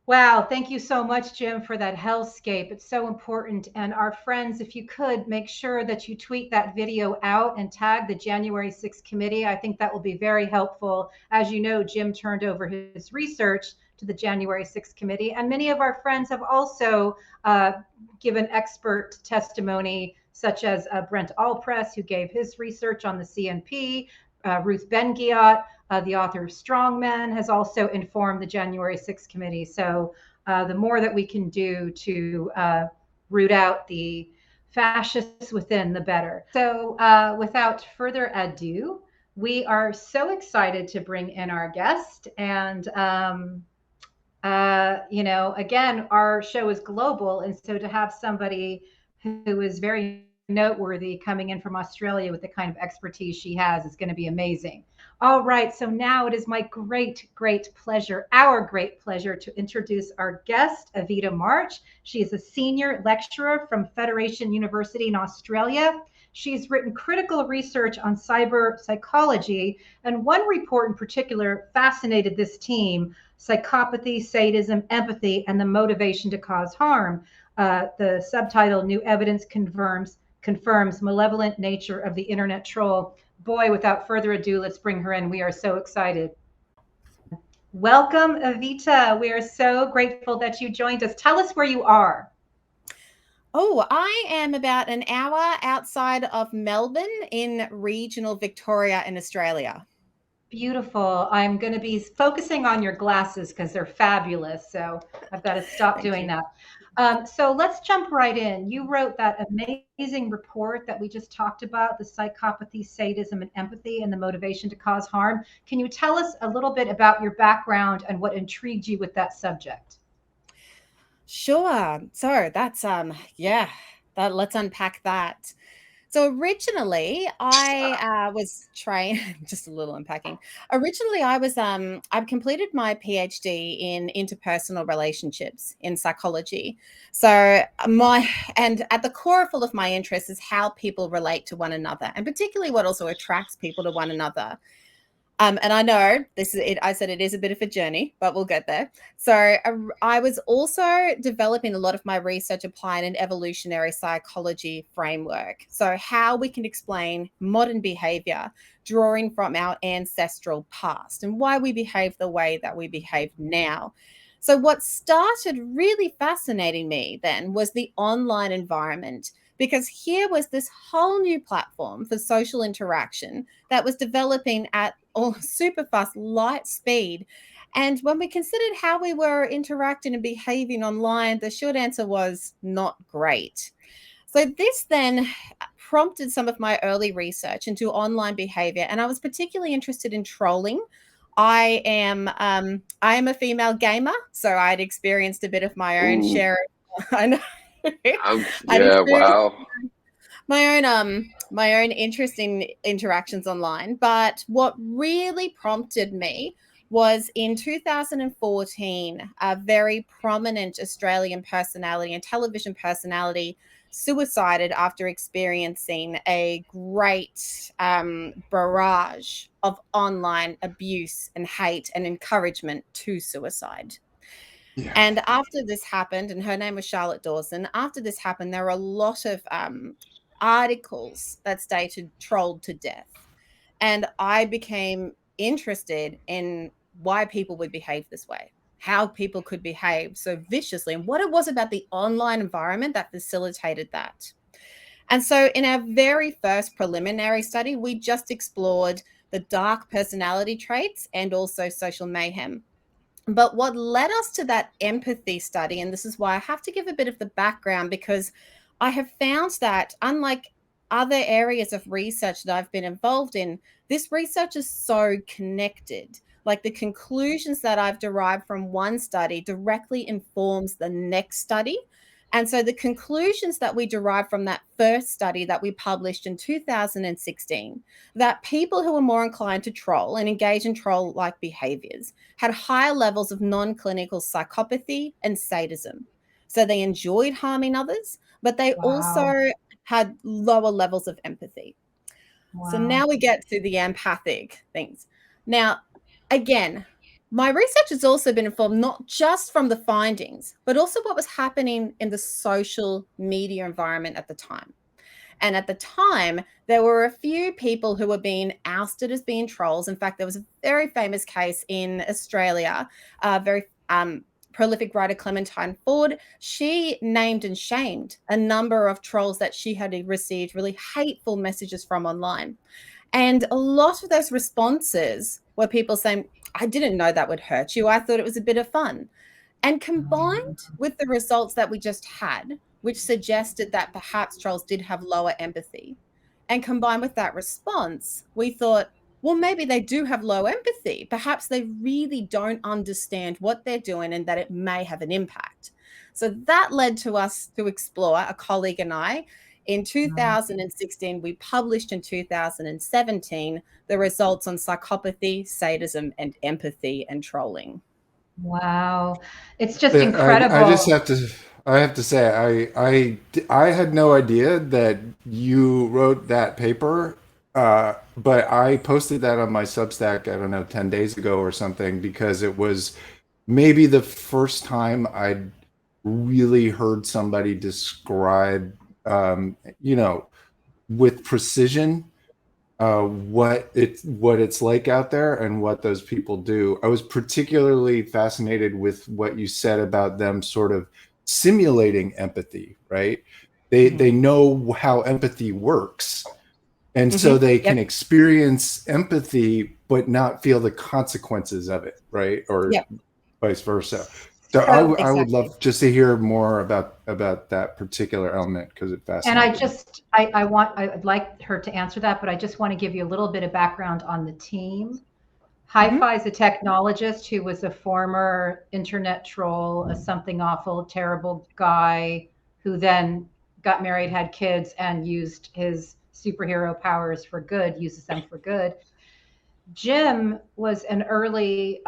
Wow. Thank you so much, Jim, for that hellscape. It's so important. And our friends, if you could, make sure that you tweet that video out and tag the January 6th committee. I think that will be very helpful. As you know, Jim turned over his research to the January 6th committee. And many of our friends have also given expert testimony, such as Brent Allpress, who gave his research on the CNP. Ruth Ben-Ghiat, the author of Strongmen, has also informed the January 6th committee. So the more that we can do to root out the fascists within, the better. So without further ado, we are so excited to bring in our guest. And, again, our show is global. And so to have somebody who is very noteworthy coming in from Australia with the kind of expertise she has is going to be amazing. All right, so now it is my great pleasure to introduce our guest, Evita March. She is a senior lecturer from Federation University in Australia. She's written critical research on cyberpsychology, and one report in particular fascinated this team: psychopathy, sadism, empathy, and the motivation to cause harm. The subtitle, New Evidence Confirms Malevolent Nature of the Internet Troll. Boy, without further ado, let's bring her in. We are so excited. Welcome, Evita. We are so grateful that you joined us. Tell us where you are. Oh, I am about an hour outside of Melbourne in regional Victoria in Australia. Beautiful. I'm going to be focusing on your glasses because they're fabulous. So I've got to stop doing that. So let's jump right in. You wrote that amazing report that we just talked about, the psychopathy, sadism, and empathy, and the motivation to cause harm. Can you tell us a little bit about your background and what intrigued you with that subject? Sure. So that's, let's unpack that. So originally I was trained, just a little unpacking. Originally I've completed my PhD in interpersonal relationships in psychology. So and at the core of all of my interest is how people relate to one another, and particularly what also attracts people to one another. And I know this is it. I said it is a bit of a journey, but we'll get there. So I was also developing a lot of my research applying an evolutionary psychology framework. So how we can explain modern behavior, drawing from our ancestral past and why we behave the way that we behave now. So what started really fascinating me then was the online environment, because here was this whole new platform for social interaction that was developing at super fast light speed. And when we considered how we were interacting and behaving online, the short answer was not great. So this then prompted some of my early research into online behavior, and I was particularly interested in trolling. I am a female gamer, so I'd experienced a bit of my own Ooh. share. I know. I'd Yeah, experienced wow. my own interesting interactions online. But what really prompted me was in 2014, a very prominent Australian personality and television personality suicided after experiencing a great barrage of online abuse and hate and encouragement to suicide. Yeah. And after this happened, and her name was Charlotte Dawson, after this happened, there were a lot of articles that stated trolled to death. And I became interested in why people would behave this way, how people could behave so viciously, and what it was about the online environment that facilitated that. And so in our very first preliminary study, we just explored the dark personality traits and also social mayhem. But what led us to that empathy study, and this is why I have to give a bit of the background, because I have found that unlike other areas of research that I've been involved in, this research is so connected. Like the conclusions that I've derived from one study directly informs the next study. And so the conclusions that we derived from that first study that we published in 2016, that people who were more inclined to troll and engage in troll-like behaviors had higher levels of non-clinical psychopathy and sadism. So they enjoyed harming others, but they also Wow. had lower levels of empathy. So Wow. now we get to the empathic things. Now, again, my research has also been informed not just from the findings, but also what was happening in the social media environment at the time. And at the time, there were a few people who were being ousted as being trolls. In fact, there was a very famous case in Australia, very prolific writer Clementine Ford. She named and shamed a number of trolls that she had received really hateful messages from online. And a lot of those responses were people saying, I didn't know that would hurt you. I thought it was a bit of fun. And combined with the results that we just had, which suggested that perhaps trolls did have lower empathy, and combined with that response, we thought, well, maybe they do have low empathy. Perhaps they really don't understand what they're doing and that it may have an impact. So that led to us to explore, a colleague and I, in 2016, we published in 2017 the results on psychopathy, sadism, and empathy and trolling. Wow. It's just Yeah, I just incredible. I have to say, I had no idea that you wrote that paper, but I posted that on my Substack, I don't know, 10 days ago or something, because it was maybe the first time I'd really heard somebody describe, you know, with precision what it's like out there and what those people do. I was particularly fascinated with what you said about them sort of simulating empathy, right? They know how empathy works, and so they can Yep. experience empathy but not feel the consequences of it, right? Or Yep. vice versa. So So, I would Exactly. love just to hear more about that particular element, because it and I fascinated me. just, I'd like her to answer that, but I just want to give you a little bit of background on the team. Hi-Fi is a technologist who was a former internet troll, a something awful, terrible guy who then got married, had kids, and used his superhero powers for good, uses them for good. Jim was an early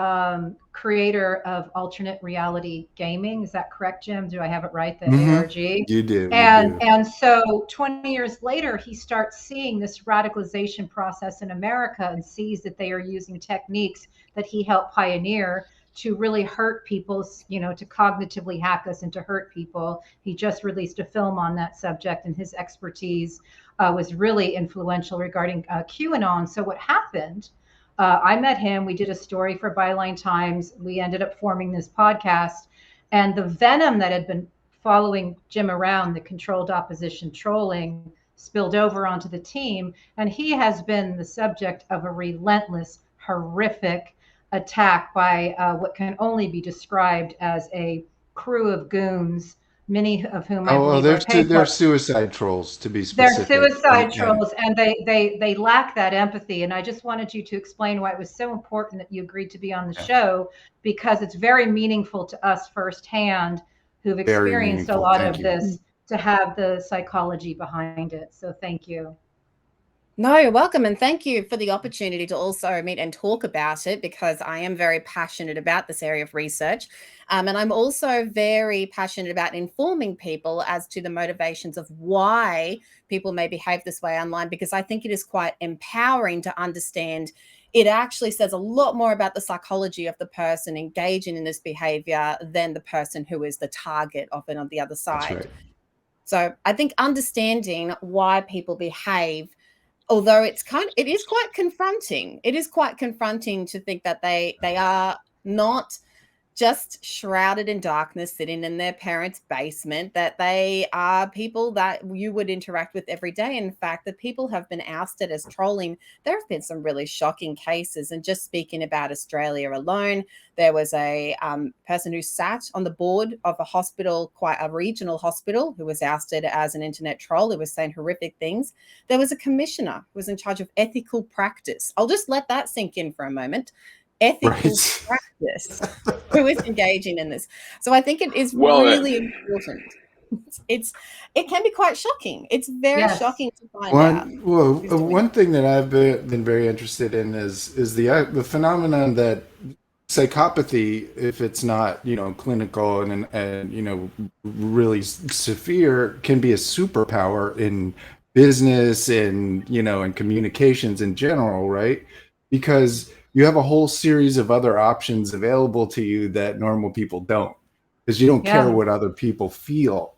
creator of alternate reality gaming. Is that correct, Jim? Do I have it right? The ARG. You do. And so 20 years later, he starts seeing this radicalization process in America and sees that they are using techniques that he helped pioneer to really hurt people, to cognitively hack us and to hurt people. He just released a film on that subject, and his expertise was really influential regarding QAnon. So what happened? I met him. We did a story for Byline Times. We ended up forming this podcast. And the venom that had been following Jim around, the controlled opposition trolling, spilled over onto the team. And he has been the subject of a relentless, horrific attack by what can only be described as a crew of goons, many of whom I believe are paid they're suicide trolls, to be they're specific. suicide trolls, and they lack that empathy. And I just wanted you to explain why it was so important that you agreed to be on the show, because it's very meaningful to us firsthand who've experienced a lot of this to have the psychology behind it. So thank you. No, you're welcome. And thank you for the opportunity to also meet and talk about it, because I am very passionate about this area of research. And I'm also very passionate about informing people as to the motivations of why people may behave this way online, because I think it is quite empowering to understand. It actually says a lot more about the psychology of the person engaging in this behavior than the person who is the target of it on the other side. That's right. So I think understanding why people behave, although it is quite confronting. It is quite confronting to think that they are not just shrouded in darkness, sitting in their parents' basement, that they are people that you would interact with every day. In fact, that people have been ousted as trolling. There have been some really shocking cases. And just speaking about Australia alone, there was a person who sat on the board of a hospital, quite a regional hospital, who was ousted as an internet troll, who was saying horrific things. There was a commissioner who was in charge of ethical practice. I'll just let that sink in for a moment. Ethical practice who is engaging in this. So I think it is really important. It can be quite shocking. It's very shocking to find out. Well, one thing that I've been very interested in is the phenomenon that psychopathy, if it's not clinical and really severe, can be a superpower in business and and communications in general, right? Because you have a whole series of other options available to you that normal people don't, because you don't care what other people feel.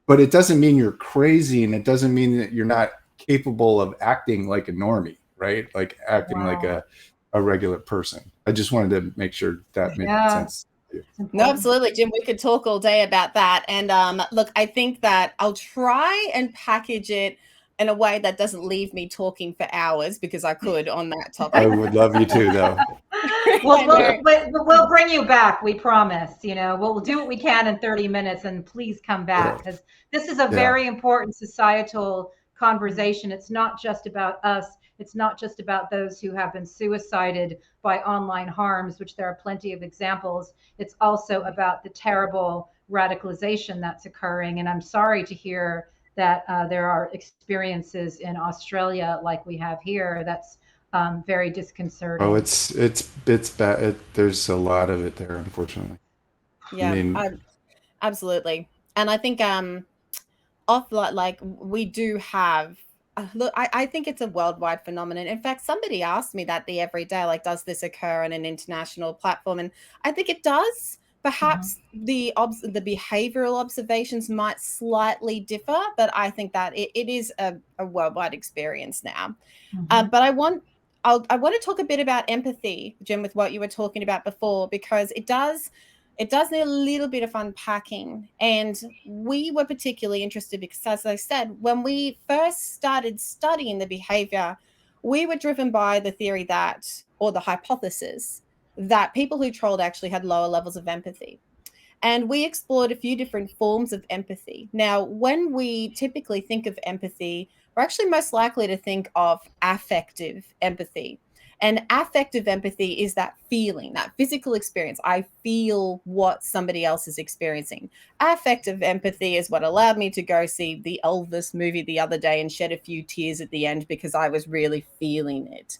But it doesn't mean you're crazy, and it doesn't mean that you're not capable of acting like a normie, right? Like acting like a regular person. I just wanted to make sure that made sense. No, absolutely, Jim. We could talk all day about that. And look, I think that I'll try and package it in a way that doesn't leave me talking for hours, because I could on that topic. I would love you to, though. We'll bring you back. We promise. We'll do what we can in 30 minutes, and please come back, because this is a very important societal conversation. It's not just about us. It's not just about those who have been suicided by online harms, which there are plenty of examples. It's also about the terrible radicalization that's occurring. And I'm sorry to hear that there are experiences in Australia like we have here. That's very disconcerting. Oh, it's bad. There's a lot of it there, unfortunately. Yeah, absolutely. And I think we do have. Look, I think it's a worldwide phenomenon. In fact, somebody asked me that the every day, like, does this occur on an international platform? And I think it does. Perhaps the behavioral observations might slightly differ, but I think that it is a worldwide experience now. But I want to talk a bit about empathy, Jim, with what you were talking about before, because it does need a little bit of unpacking. And we were particularly interested because, as I said, when we first started studying the behavior, we were driven by the theory or the hypothesis that people who trolled actually had lower levels of empathy. And we explored a few different forms of empathy. Now, when we typically think of empathy, we're actually most likely to think of affective empathy. And affective empathy is that feeling, that physical experience. I feel what somebody else is experiencing. Affective empathy is what allowed me to go see the Elvis movie the other day and shed a few tears at the end because I was really feeling it.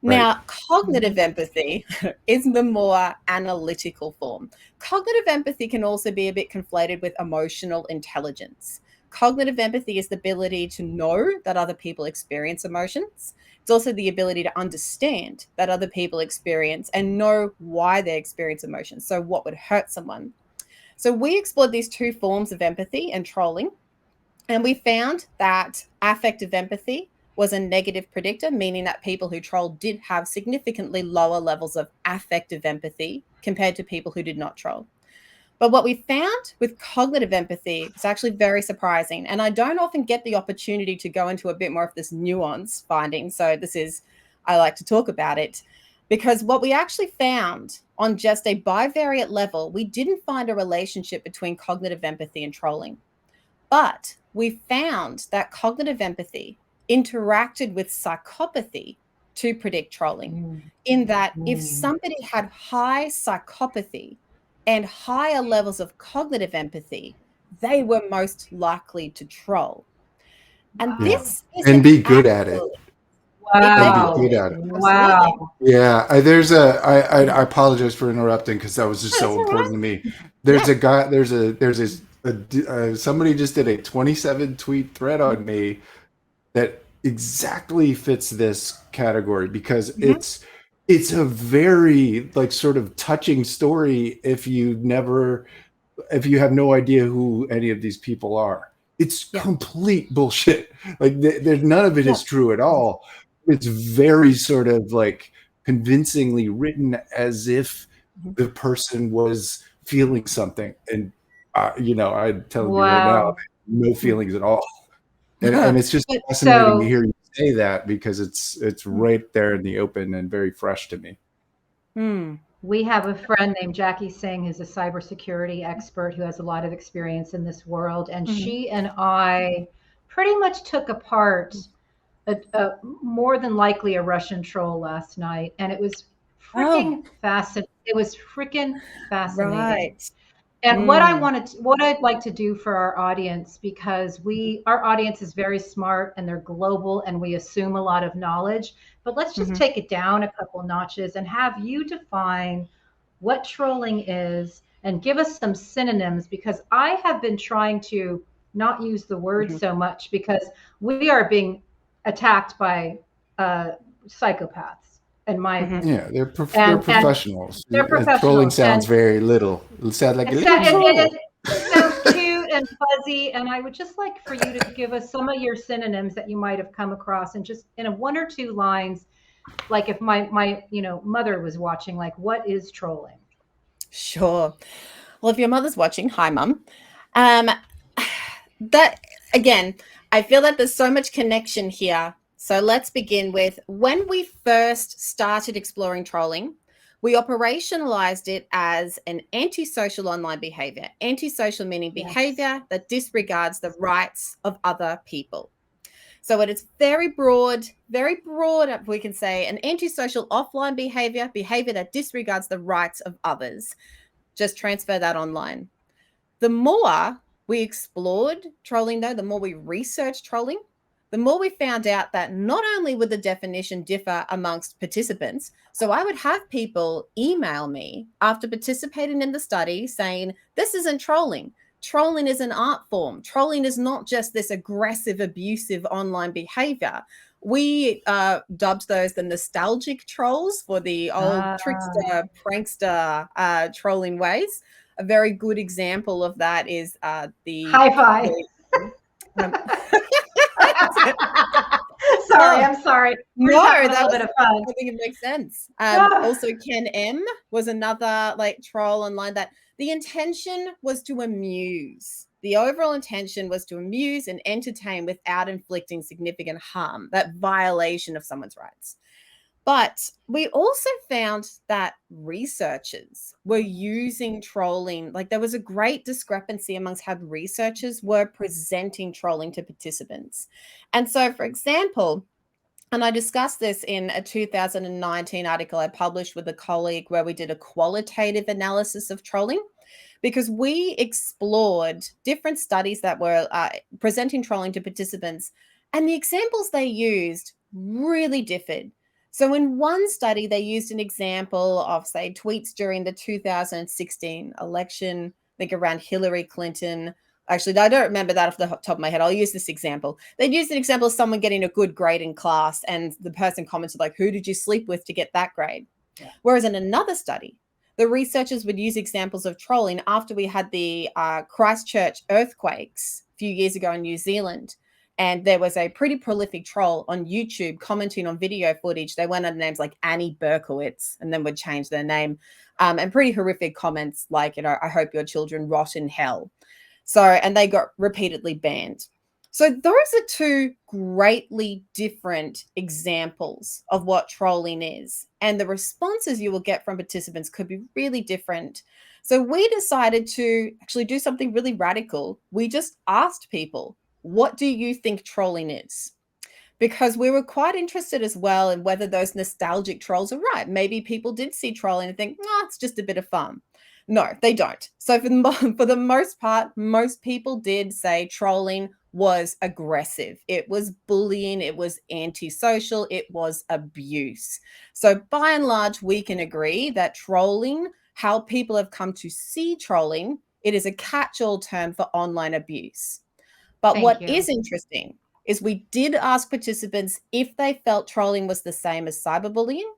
Now, cognitive empathy is the more analytical form. Cognitive empathy can also be a bit conflated with emotional intelligence. Cognitive empathy is the ability to know that other people experience emotions. It's also the ability to understand that other people experience and know why they experience emotions. So, what would hurt someone? So, we explored these two forms of empathy and trolling, and we found that affective empathy was a negative predictor, meaning that people who trolled did have significantly lower levels of affective empathy compared to people who did not troll. But what we found with cognitive empathy was actually very surprising. And I don't often get the opportunity to go into a bit more of this nuance finding. So I like to talk about it, because what we actually found on just a bivariate level, we didn't find a relationship between cognitive empathy and trolling. But we found that cognitive empathy interacted with psychopathy to predict trolling, in that if somebody had high psychopathy and higher levels of cognitive empathy, they were most likely to troll. And this is and be good at it. And be Wow. good at it. Wow. Yeah, I apologize for interrupting because that was just so important to me. There's a guy. Somebody just did a 27 tweet thread on me that exactly fits this category, because it's a very like sort of touching story if you have no idea who any of these people are. It's complete bullshit. Like there's none of it is true at all. It's very sort of like convincingly written as if the person was feeling something, and I'm telling you right now, no feelings at all. And it's just fascinating to hear you say that, because it's right there in the open and very fresh to me. We have a friend named Jackie Singh, who's a cybersecurity expert who has a lot of experience in this world. And she and I pretty much took apart more than likely a Russian troll last night. And it was freaking fascinating. It was freaking fascinating. Right. And what I'd like to do for our audience, because our audience is very smart and they're global and we assume a lot of knowledge, but let's just take it down a couple notches and have you define what trolling is and give us some synonyms, because I have been trying to not use the word so much because we are being attacked by psychopaths. In my opinion. They're professionals. They're professionals. Trolling sounds very little. It sounds like it sounds cute and fuzzy. And I would just like for you to give us some of your synonyms that you might have come across, and just in one or two lines, like if my mother was watching, like what is trolling? Sure. Well, if your mother's watching, hi, Mum. That again, I feel that there's so much connection here. So let's begin with when we first started exploring trolling, we operationalized it as an antisocial online behavior. Antisocial meaning behavior that disregards the rights of other people. So it is very broad, we can say an antisocial offline behavior that disregards the rights of others. Just transfer that online. The more we explored trolling, though, the more we researched trolling, the more we found out that not only would the definition differ amongst participants, so I would have people email me after participating in the study saying, this isn't trolling. Trolling is an art form. Trolling is not just this aggressive, abusive online behavior. We dubbed those the nostalgic trolls for the old trickster, prankster trolling ways. A very good example of that is the high five. I'm sorry. No, that was a bit of fun. I think it makes sense. Also, Ken M was another troll online that the intention was to amuse. The overall intention was to amuse and entertain without inflicting significant harm, that violation of someone's rights. But we also found that researchers were using trolling. Like there was a great discrepancy amongst how researchers were presenting trolling to participants. And so, for example, and I discussed this in a 2019 article I published with a colleague where we did a qualitative analysis of trolling, because we explored different studies that were presenting trolling to participants, and the examples they used really differed. So in one study, they used an example of, say, tweets during the 2016 election, I think around Hillary Clinton. Actually, I don't remember that off the top of my head. I'll use this example. They'd used an example of someone getting a good grade in class, and the person commented like, who did you sleep with to get that grade? Yeah. Whereas in another study, the researchers would use examples of trolling after we had the Christchurch earthquakes a few years ago in New Zealand. And there was a pretty prolific troll on YouTube commenting on video footage. They went under names like Annie Berkowitz and then would change their name. And pretty horrific comments like, I hope your children rot in hell. So, and they got repeatedly banned. So those are two greatly different examples of what trolling is. And the responses you will get from participants could be really different. So we decided to actually do something really radical. We just asked people, what do you think trolling is? Because we were quite interested as well in whether those nostalgic trolls are right. Maybe people did see trolling and think, it's just a bit of fun. No, they don't. So for the most part, most people did say trolling was aggressive. It was bullying. It was antisocial. It was abuse. So by and large, we can agree that trolling, how people have come to see trolling, it is a catch-all term for online abuse. But what is interesting is we did ask participants if they felt trolling was the same as cyberbullying,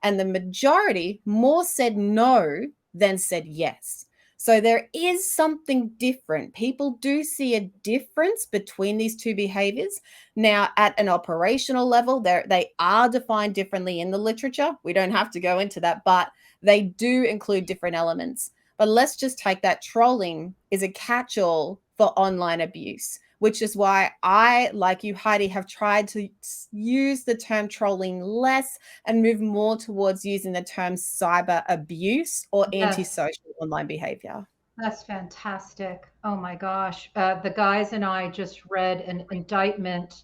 and the majority more said no than said yes. So there is something different. People do see a difference between these two behaviors. Now, at an operational level, they are defined differently in the literature. We don't have to go into that, but they do include different elements. But let's just take that trolling is a catch-all for online abuse, which is why I, like you, Heidi, have tried to use the term trolling less and move more towards using the term cyber abuse or antisocial online behavior. That's fantastic. Oh my gosh. The guys and I just read an indictment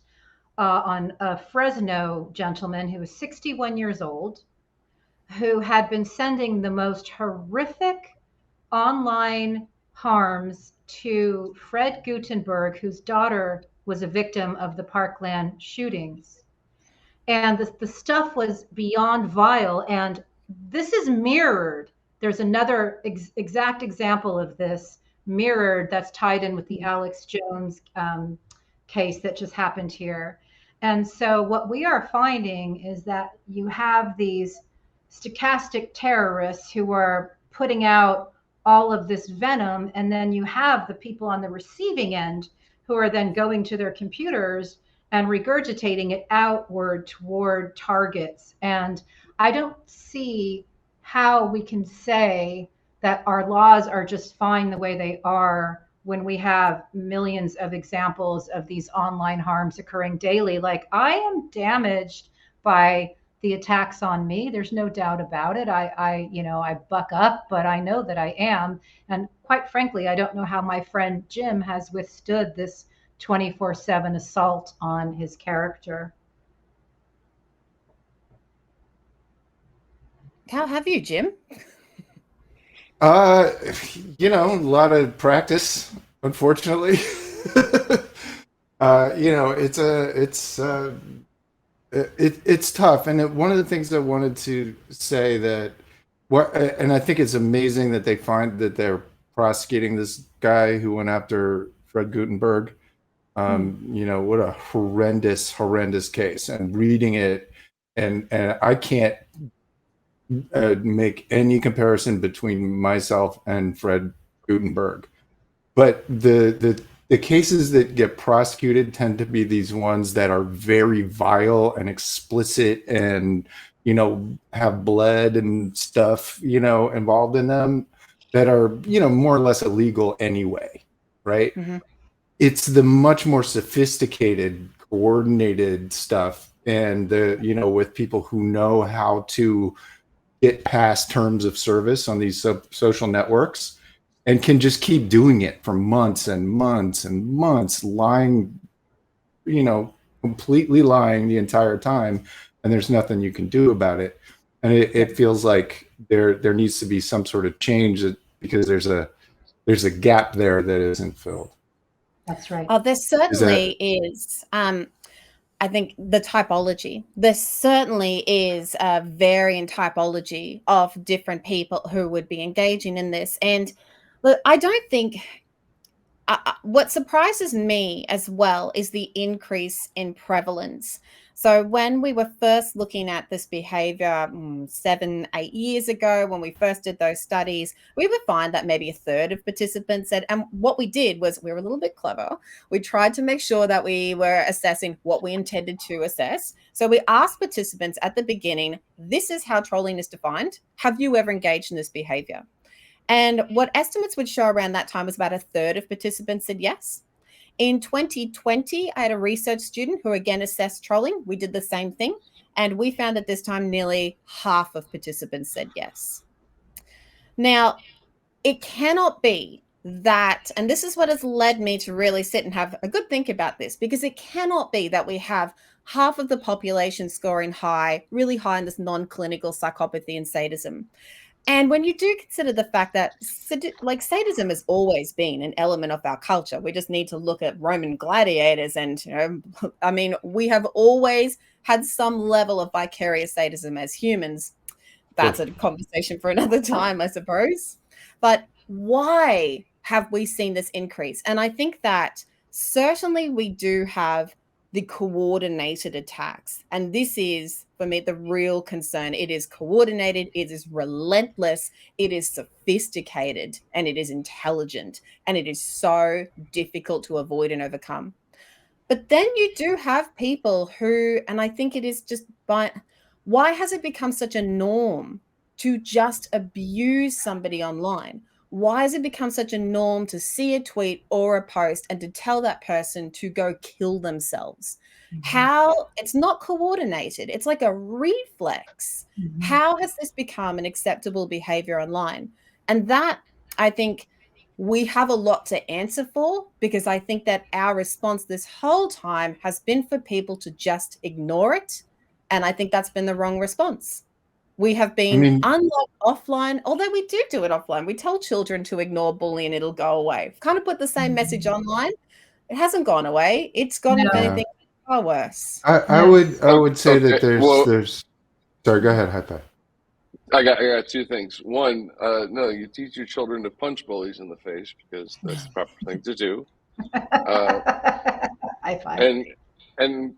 on a Fresno gentleman who was 61 years old, who had been sending the most horrific online harms to Fred Gutenberg, whose daughter was a victim of the Parkland shootings. And the stuff was beyond vile. And this is mirrored. There's another exact example of this mirrored that's tied in with the Alex Jones case that just happened here. And so what we are finding is that you have these stochastic terrorists who are putting out all of this venom, and then you have the people on the receiving end who are then going to their computers and regurgitating it outward toward targets. And I don't see how we can say that our laws are just fine the way they are when we have millions of examples of these online harms occurring daily. Like, I am damaged by the attacks on me. There's no doubt about it. I buck up, but I know that I am. And quite frankly, I don't know how my friend Jim has withstood this 24/7 assault on his character. How have you, Jim? A lot of practice, unfortunately. It's tough. And one of the things I wanted to say and I think it's amazing that they're prosecuting this guy who went after Fred Gutenberg. What a horrendous case. And reading it, and I can't make any comparison between myself and Fred Gutenberg, but the cases that get prosecuted tend to be these ones that are very vile and explicit and have blood and stuff involved in them that are more or less illegal anyway, right? Mm-hmm. It's the much more sophisticated, coordinated stuff, and with people who know how to get past terms of service on these social networks and can just keep doing it for months and months and months, lying, completely lying the entire time, and there's nothing you can do about it. And it feels like there needs to be some sort of change because there's a gap there that isn't filled. That's right. Oh, there certainly is. I think the typology. There certainly is a varying typology of different people who would be engaging in this. And look, I don't think what surprises me as well is the increase in prevalence. So when we were first looking at this behavior 7-8 years ago, when we first did those studies, we would find that maybe a third of participants said, and what we did was we were a little bit clever. We tried to make sure that we were assessing what we intended to assess. So we asked participants at the beginning, this is how trolling is defined. Have you ever engaged in this behavior? And what estimates would show around that time was about a third of participants said yes. In 2020, I had a research student who again assessed trolling. We did the same thing. And we found that this time nearly half of participants said yes. Now, it cannot be that, and this is what has led me to really sit and have a good think about this, because it cannot be that we have half of the population scoring high, really high in this non-clinical psychopathy and sadism. And when you do consider the fact that sadism has always been an element of our culture, we just need to look at Roman gladiators and, I mean, we have always had some level of vicarious sadism as humans. That's a conversation for another time, I suppose. But why have we seen this increase? And I think that certainly we do have the coordinated attacks. And this is, for me, the real concern. It is coordinated, it is relentless, it is sophisticated, and it is intelligent. And it is so difficult to avoid and overcome. But then you do have people who, and I think it is just, why has it become such a norm to just abuse somebody online? Why has it become such a norm to see a tweet or a post and to tell that person to go kill themselves? How it's not coordinated. It's like a reflex. How has this become an acceptable behavior online? And that, I think, we have a lot to answer for, because I think that our response this whole time has been for people to just ignore it. And I think that's been the wrong response. We have been, unlike offline, although we do it offline. We tell children to ignore bullying, it'll go away. Kind of put the same message online. It hasn't gone away. It's gotten, if anything, far worse. I would say that there's. Sorry, go ahead, Heidi. I got two things. One, no, you teach your children to punch bullies in the face, because that's the proper thing to do. High five. And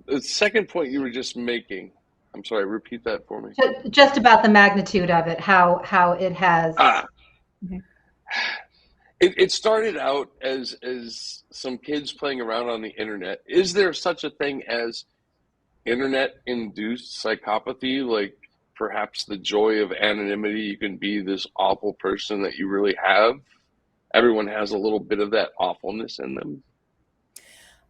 the second point you were just making, I'm sorry, repeat that for me. Just about the magnitude of it, how it has. It started out as some kids playing around on the internet. Is there such a thing as internet-induced psychopathy? Like perhaps the joy of anonymity, you can be this awful person that you really have. Everyone has a little bit of that awfulness in them.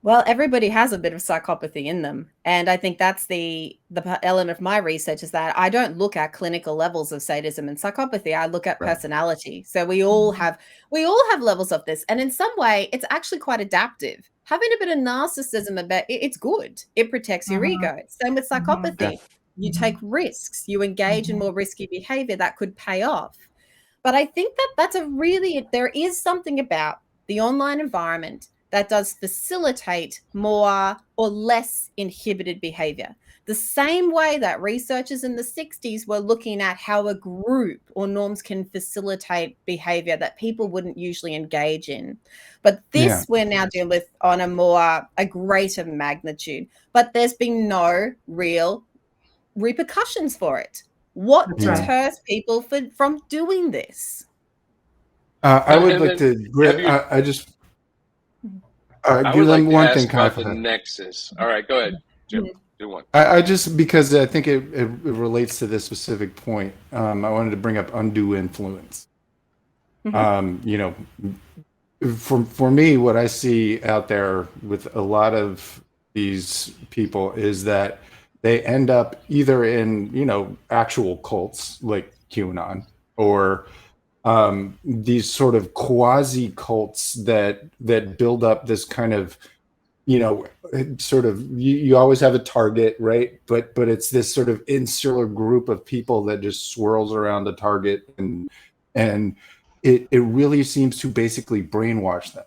Well, everybody has a bit of psychopathy in them. And I think that's the element of my research, is that I don't look at clinical levels of sadism and psychopathy. I look at personality. So we all have levels of this. And in some way, it's actually quite adaptive. Having a bit of narcissism, it's good. It protects your ego. Same with psychopathy. You take risks. You engage in more risky behavior that could pay off. But I think that there is something about the online environment that does facilitate more or less inhibited behavior. The same way that researchers in the 60s were looking at how a group or norms can facilitate behavior that people wouldn't usually engage in. But this we're now dealing with on a greater magnitude. But there's been no real repercussions for it. What deters people from doing this? I would like to. I just. I would like to ask about the nexus. All right, go ahead, Jim. Do one. I just, because I think it relates to this specific point. I wanted to bring up undue influence. You know, for me, what I see out there with a lot of these people is that they end up either in, you know, actual cults like QAnon, or these sort of quasi cults that build up this kind of, you know, sort of, you always have a target, right? But it's this sort of insular group of people that just swirls around the target, and it really seems to basically brainwash them.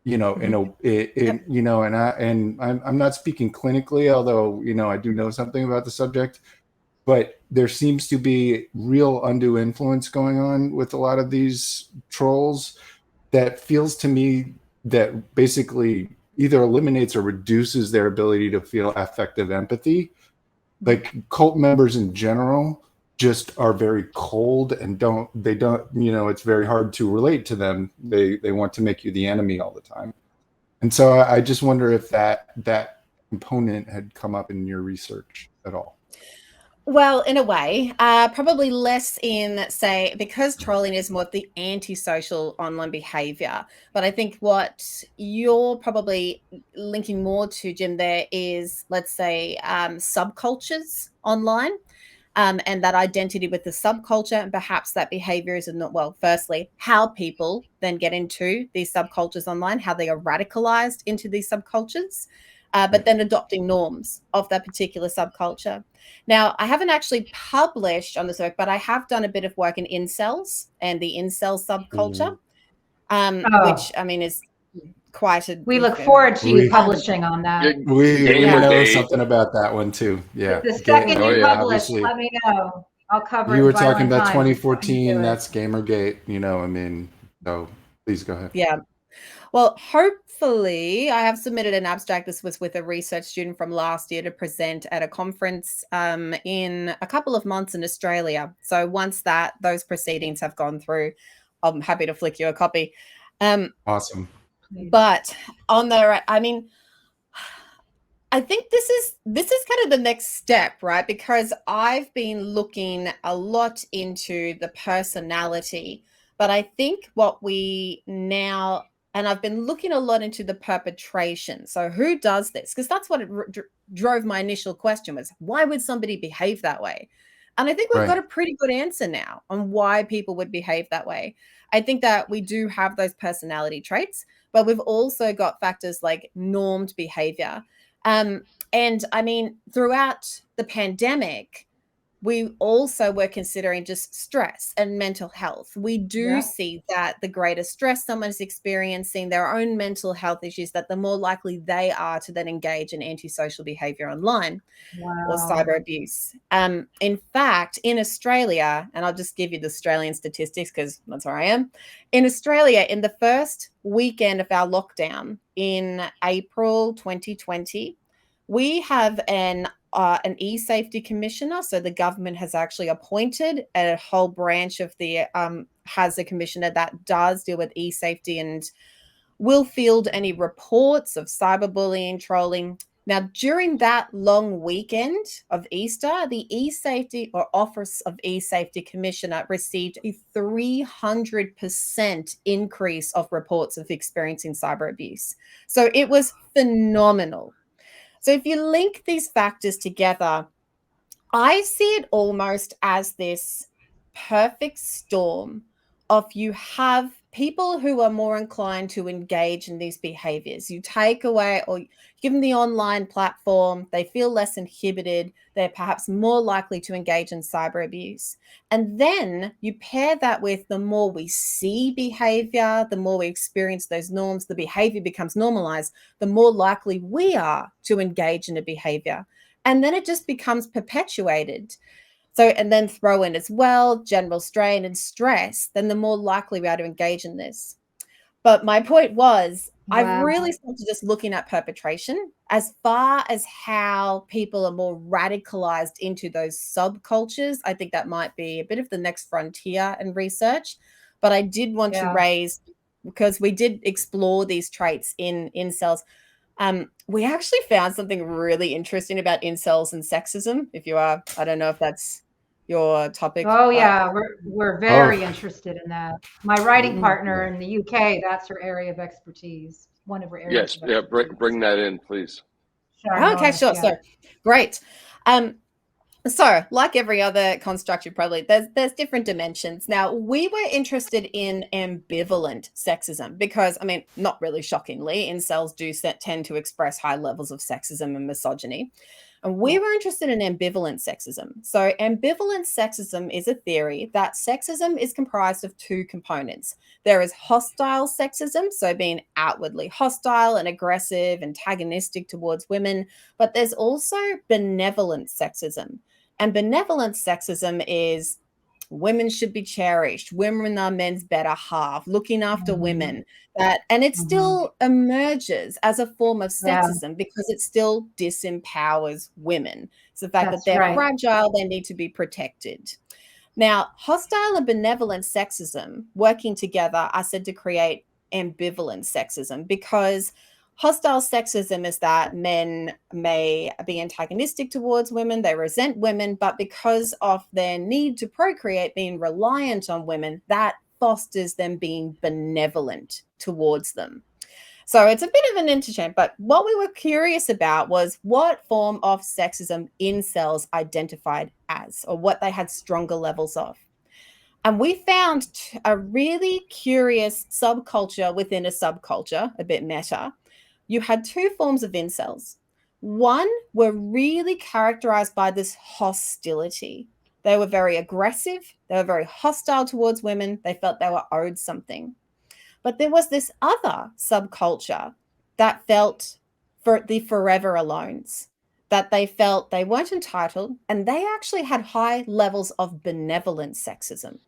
you know, you know, and I'm not speaking clinically, although, you know, I do know something about the subject, but there seems to be real undue influence going on with a lot of these trolls that feels to me that basically either eliminates or reduces their ability to feel affective empathy. Like cult members in general just are very cold and don't, you know, it's very hard to relate to them. They want to make you the enemy all the time. And so I just wonder if that component had come up in your research at all. Well, in a way, probably less in, say, because trolling is more of the antisocial online behavior. But I think what you're probably linking more to, Jim, there is, let's say, subcultures online. And that identity with the subculture, and perhaps that behavior is not, well, firstly, how people then get into these subcultures online, how they are radicalized into these subcultures, but then adopting norms of that particular subculture. Now, I haven't actually published on this work, but I have done a bit of work in incels and the incel subculture, which, I mean, is quite a... We look forward to you publishing on that. We know Gamergate. something about that one too. Yeah. The second Oh, you yeah, publish, obviously. let me know. I'll cover it. You were in talking Violent about Times. 2014. That's Gamergate. You know, I mean, so please go ahead. Yeah. Well, hopefully, I have submitted an abstract. This was with a research student from last year to present at a conference in a couple of months in Australia. So once those proceedings have gone through, I'm happy to flick you a copy. Awesome. But on the, I mean, I think this is kind of the next step, right? Because I've been looking a lot into the personality, but I think what we now, and I've been looking a lot into the perpetration. So who does this? Because that's what drove my initial question was, why would somebody behave that way? And I think we've got a pretty good answer now on why people would behave that way. I think that we do have those personality traits, but we've also got factors like normed behavior. And I mean, throughout the pandemic, we also were considering just stress and mental health. We do see that the greater stress someone is experiencing, their own mental health issues, that the more likely they are to then engage in antisocial behavior online or cyber abuse. In fact, in Australia, and I'll just give you the Australian statistics because that's where I am. In Australia, in the first weekend of our lockdown in April 2020, we have an e-safety commissioner. So the government has actually appointed a whole branch of the has a commissioner that does deal with e-safety and will field any reports of cyberbullying, trolling. Now, during that long weekend of Easter, the e-safety or Office of E-Safety Commissioner received a 300% increase of reports of experiencing cyber abuse. So it was phenomenal. So if you link these factors together, I see it almost as this perfect storm of you have people who are more inclined to engage in these behaviors. You take away or give them the online platform, they feel less inhibited, they're perhaps more likely to engage in cyber abuse. And then you pair that with the more we see behavior, the more we experience those norms, the behavior becomes normalized, the more likely we are to engage in a behavior. And then it just becomes perpetuated. So, and then throw in as well, general strain and stress, then the more likely we are to engage in this. But my point was, I've really started just looking at perpetration as far as how people are more radicalized into those subcultures. I think that might be a bit of the next frontier in research. But I did want to raise, because we did explore these traits in incels. We actually found something really interesting about incels and sexism. If you are, I don't know if that's your topic. Oh yeah, we're very interested in that. My writing partner in the UK, that's her area of expertise. One of her areas. Yes, yeah. Bring that in, please. Okay, sure. So great. So, like every other construct, probably there's different dimensions. Now, we were interested in ambivalent sexism because, I mean, not really shockingly, incels do tend to express high levels of sexism and misogyny. And we were interested in ambivalent sexism. So ambivalent sexism is a theory that sexism is comprised of two components. There is hostile sexism, so being outwardly hostile and aggressive, antagonistic towards women, but there's also benevolent sexism. And benevolent sexism is women should be cherished, women are men's better half, looking after women. And it still emerges as a form of sexism because it still disempowers women. It's the fact that they're fragile, they need to be protected. Now, hostile and benevolent sexism working together are said to create ambivalent sexism, because hostile sexism is that men may be antagonistic towards women, they resent women, but because of their need to procreate, being reliant on women, that fosters them being benevolent towards them. So it's a bit of an interchange, but what we were curious about was what form of sexism incels identified as, or what they had stronger levels of. And we found a really curious subculture within a subculture, a bit meta. You had two forms of incels. One were really characterized by this hostility. They were very aggressive. They were very hostile towards women. They felt they were owed something. But there was this other subculture that felt for the forever alones, that they felt they weren't entitled, and they actually had high levels of benevolent sexism.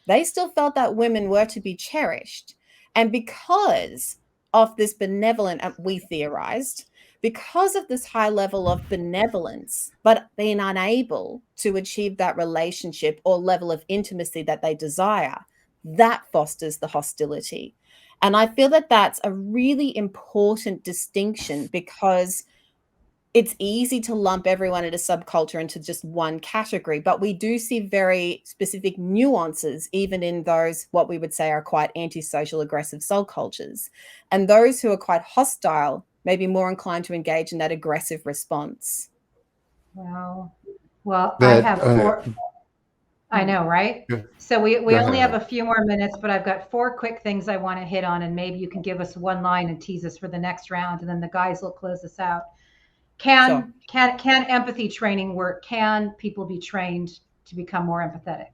They still felt that women were to be cherished. And because of this benevolent, we theorized, because of this high level of benevolence, but being unable to achieve that relationship or level of intimacy that they desire, that fosters the hostility. And I feel that that's a really important distinction, because it's easy to lump everyone in a subculture into just one category, but we do see very specific nuances, even in those what we would say are quite antisocial, aggressive subcultures. And those who are quite hostile may be more inclined to engage in that aggressive response. Wow. Well, I have four. I know, right? So we only have a few more minutes, but I've got four quick things I want to hit on, and maybe you can give us one line and tease us for the next round, and then the guys will close us out. Can empathy training work? Can people be trained to become more empathetic?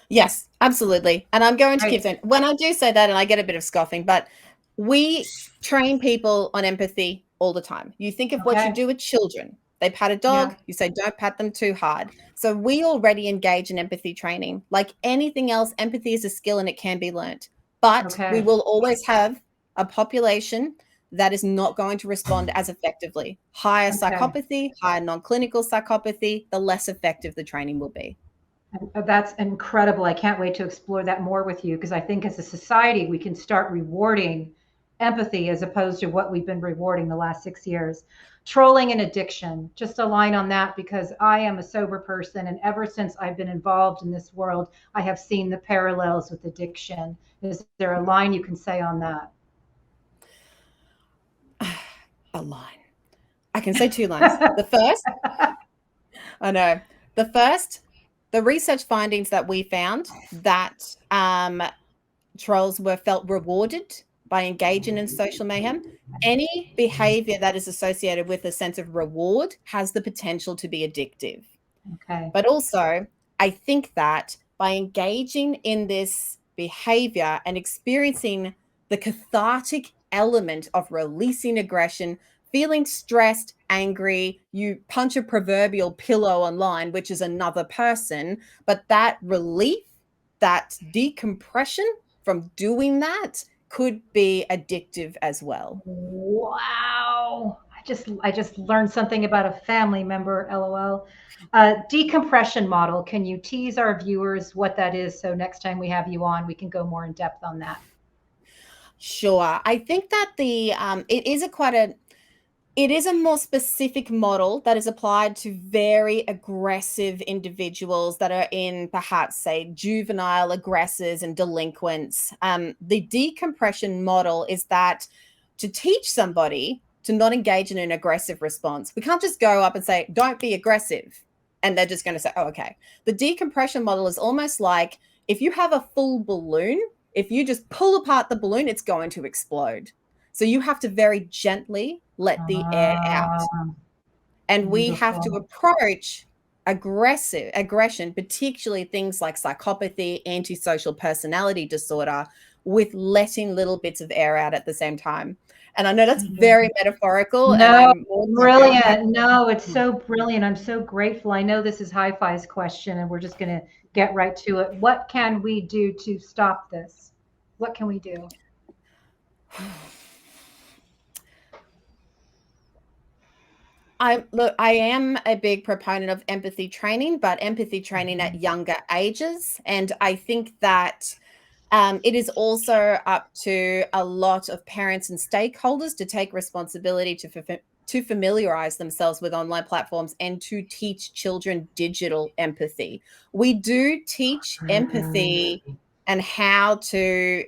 Yes, absolutely. And I'm going to keep saying, when I do say that, and I get a bit of scoffing, but we train people on empathy all the time. You think of what you do with children. They pat a dog, you say, don't pat them too hard. So we already engage in empathy training. Like anything else, empathy is a skill and it can be learned. But we will always have a population that is not going to respond as effectively. Higher psychopathy, higher non-clinical psychopathy, the less effective the training will be. That's incredible. I can't wait to explore that more with you, because I think as a society, we can start rewarding empathy as opposed to what we've been rewarding the last 6 years. Trolling and addiction, just a line on that, because I am a sober person, and ever since I've been involved in this world, I have seen the parallels with addiction. Is there a line you can say on that? A line. I can say two lines. The first, I know. The first, the research findings that we found that trolls were felt rewarded by engaging in social mayhem. Any behavior that is associated with a sense of reward has the potential to be addictive. But also, I think that by engaging in this behavior and experiencing the cathartic element of releasing aggression, feeling stressed, angry, you punch a proverbial pillow online, which is another person, but that relief, that decompression from doing that could be addictive as well. Wow. I just learned something about a family member, LOL. Decompression model. Can you tease our viewers what that is, so next time we have you on, we can go more in depth on that? Sure. I think that it is a more specific model that is applied to very aggressive individuals that are in perhaps, say, juvenile aggressors and delinquents. The decompression model is that to teach somebody to not engage in an aggressive response, we can't just go up and say, don't be aggressive, and they're just going to say, oh, okay. The decompression model is almost like if you have a full balloon, if you just pull apart the balloon, it's going to explode. So you have to very gently let the air out. And we have to Beautiful. approach aggression, particularly things like psychopathy, antisocial personality disorder, with letting little bits of air out at the same time. And I know that's very metaphorical, and No, I'm more than happy to unpack brilliant. No, it's so brilliant. I'm so grateful. I know this is Hi-Fi's question, and we're just going to get right to it. What can we do to stop this? What can we do? I am a big proponent of empathy training, but empathy training at younger ages. And I think that it is also up to a lot of parents and stakeholders to take responsibility to familiarize themselves with online platforms and to teach children digital empathy. We do teach empathy and how to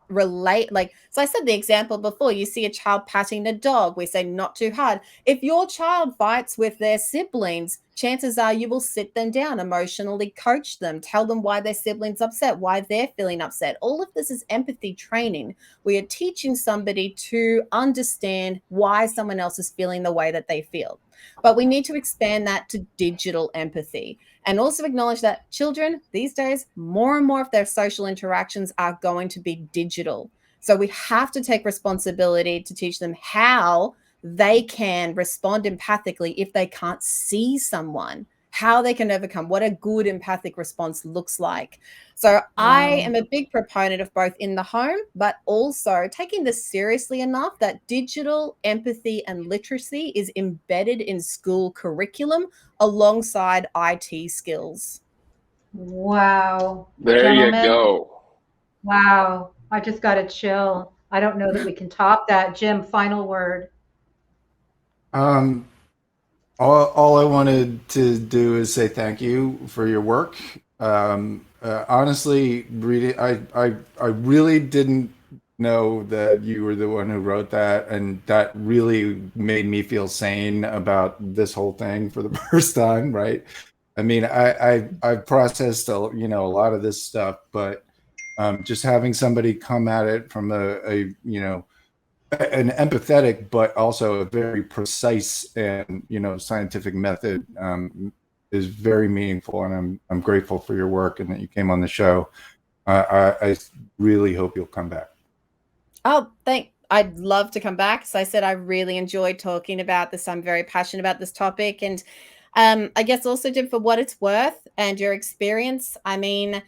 relate. Like, so I said the example before, you see a child patting a dog, we say not too hard. If your child fights with their siblings, chances are you will sit them down, emotionally coach them, tell them why their siblings upset, why they're feeling upset. All of this is empathy training. We are teaching somebody to understand why someone else is feeling the way that they feel. But we need to expand that to digital empathy. And also acknowledge that children these days, more and more of their social interactions are going to be digital. So we have to take responsibility to teach them how they can respond empathically if they can't see someone, how they can overcome, what a good empathic response looks like. So I am a big proponent of both in the home, but also taking this seriously enough that digital empathy and literacy is embedded in school curriculum alongside IT skills. Wow. There you Gentlemen, go. wow. I just got a chill. I don't know that we can top that. Jim, final word. Um, all I wanted to do is say thank you for your work. Honestly, reading, I really didn't know that you were the one who wrote that, and that really made me feel sane about this whole thing for the first time. Right? I mean, I've processed a lot of this stuff, but just having somebody come at it from a an empathetic but also a very precise and scientific method is very meaningful, and I'm grateful for your work and that you came on the show. I really hope you'll come back. Oh, I'd love to come back. So I said I really enjoyed talking about this. I'm very passionate about this topic. And I guess also, Jim, for what it's worth and your experience, I mean,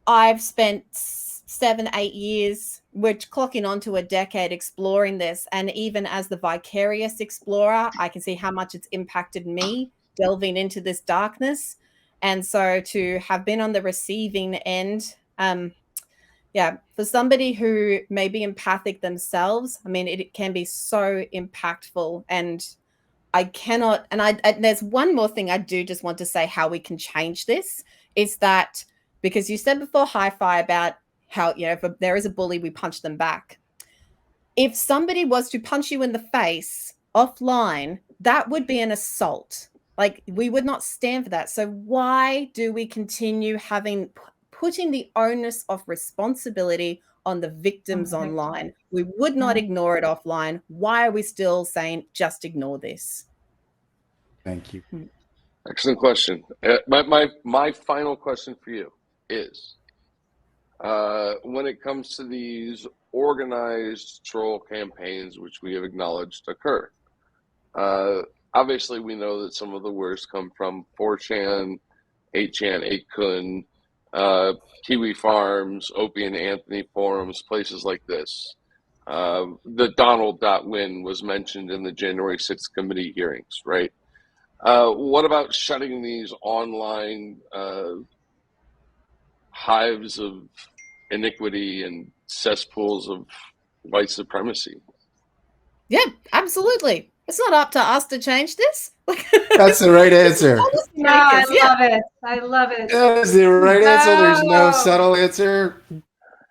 I've spent 7-8 years, which clocking on to a decade exploring this. And even as the vicarious explorer, I can see how much it's impacted me delving into this darkness. And so to have been on the receiving end, for somebody who may be empathic themselves, I mean, it can be so impactful. And I cannot, and there's one more thing I do just want to say how we can change this is that, because you said before Hi-Fi about how, if there is a bully, we punch them back. If somebody was to punch you in the face offline, that would be an assault. Like, we would not stand for that. So why do we continue putting the onus of responsibility on the victims online? We would not ignore it offline. Why are we still saying just ignore this? Thank you. Excellent question. My final question for you is, when it comes to these organized troll campaigns, which we have acknowledged occur, obviously we know that some of the worst come from 4chan, 8chan, 8kun, Kiwi Farms, Opie and Anthony forums, places like this. The Donald.win was mentioned in the January 6th committee hearings, right? What about shutting these online hives of iniquity and cesspools of white supremacy? Yeah, absolutely. It's not up to us to change this. That's the right answer. No, I love it. I love it. That is the right answer. There's no subtle answer.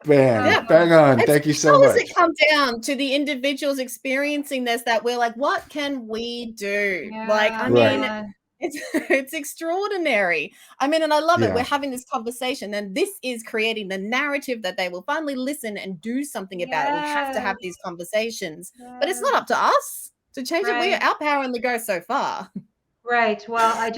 Bang, bang on. Thank you so much. How does it come down to the individuals experiencing this that we're like, what can we do? I mean, it's extraordinary. I mean, and I love it. We're having this conversation, and this is creating the narrative that they will finally listen and do something about it. We have to have these conversations, but it's not up to us. to change it. Right. Our power only goes so far. Right. Well, I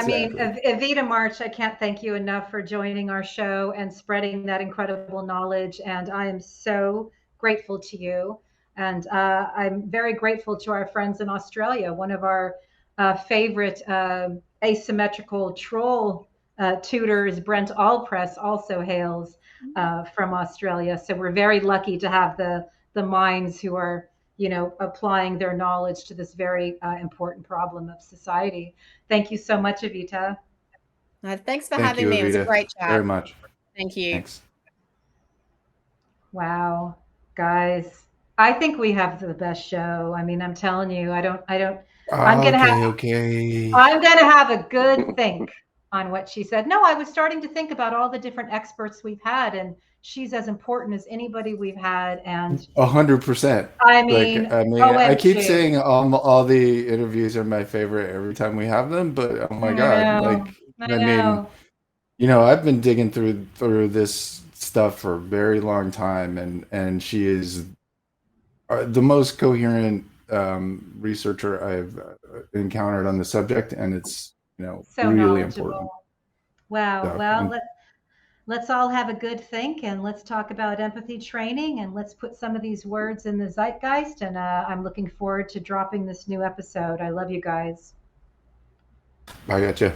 mean, Exactly. Evita March, I can't thank you enough for joining our show and spreading that incredible knowledge. And I am so grateful to you. And I'm very grateful to our friends in Australia. One of our favorite asymmetrical troll tutors, Brent Allpress, also hails from Australia. So we're very lucky to have the minds who are applying their knowledge to this very important problem of society. Thank you so much, Evita. Thanks for Thank having you, me. It was a Evita, great chat. very much. Thank you. Thanks. Wow, guys, I think we have the best show. I mean, I'm telling you, I'm gonna have, Okay. I'm gonna have a good think on what she said. No, I was starting to think about all the different experts we've had, and she's as important as anybody we've had. And 100%. I Like, mean, I keep OMG. saying all the interviews are my favorite every time we have them, but oh my I God, know, like, I I mean, know. I've been digging through this stuff for a very long time, and she is the most coherent researcher I've encountered on the subject, and it's So really knowledgeable. important Wow. stuff. Well, And let's all have a good think and let's talk about empathy training and let's put some of these words in the zeitgeist. And I'm looking forward to dropping this new episode. I love you guys. I gotcha.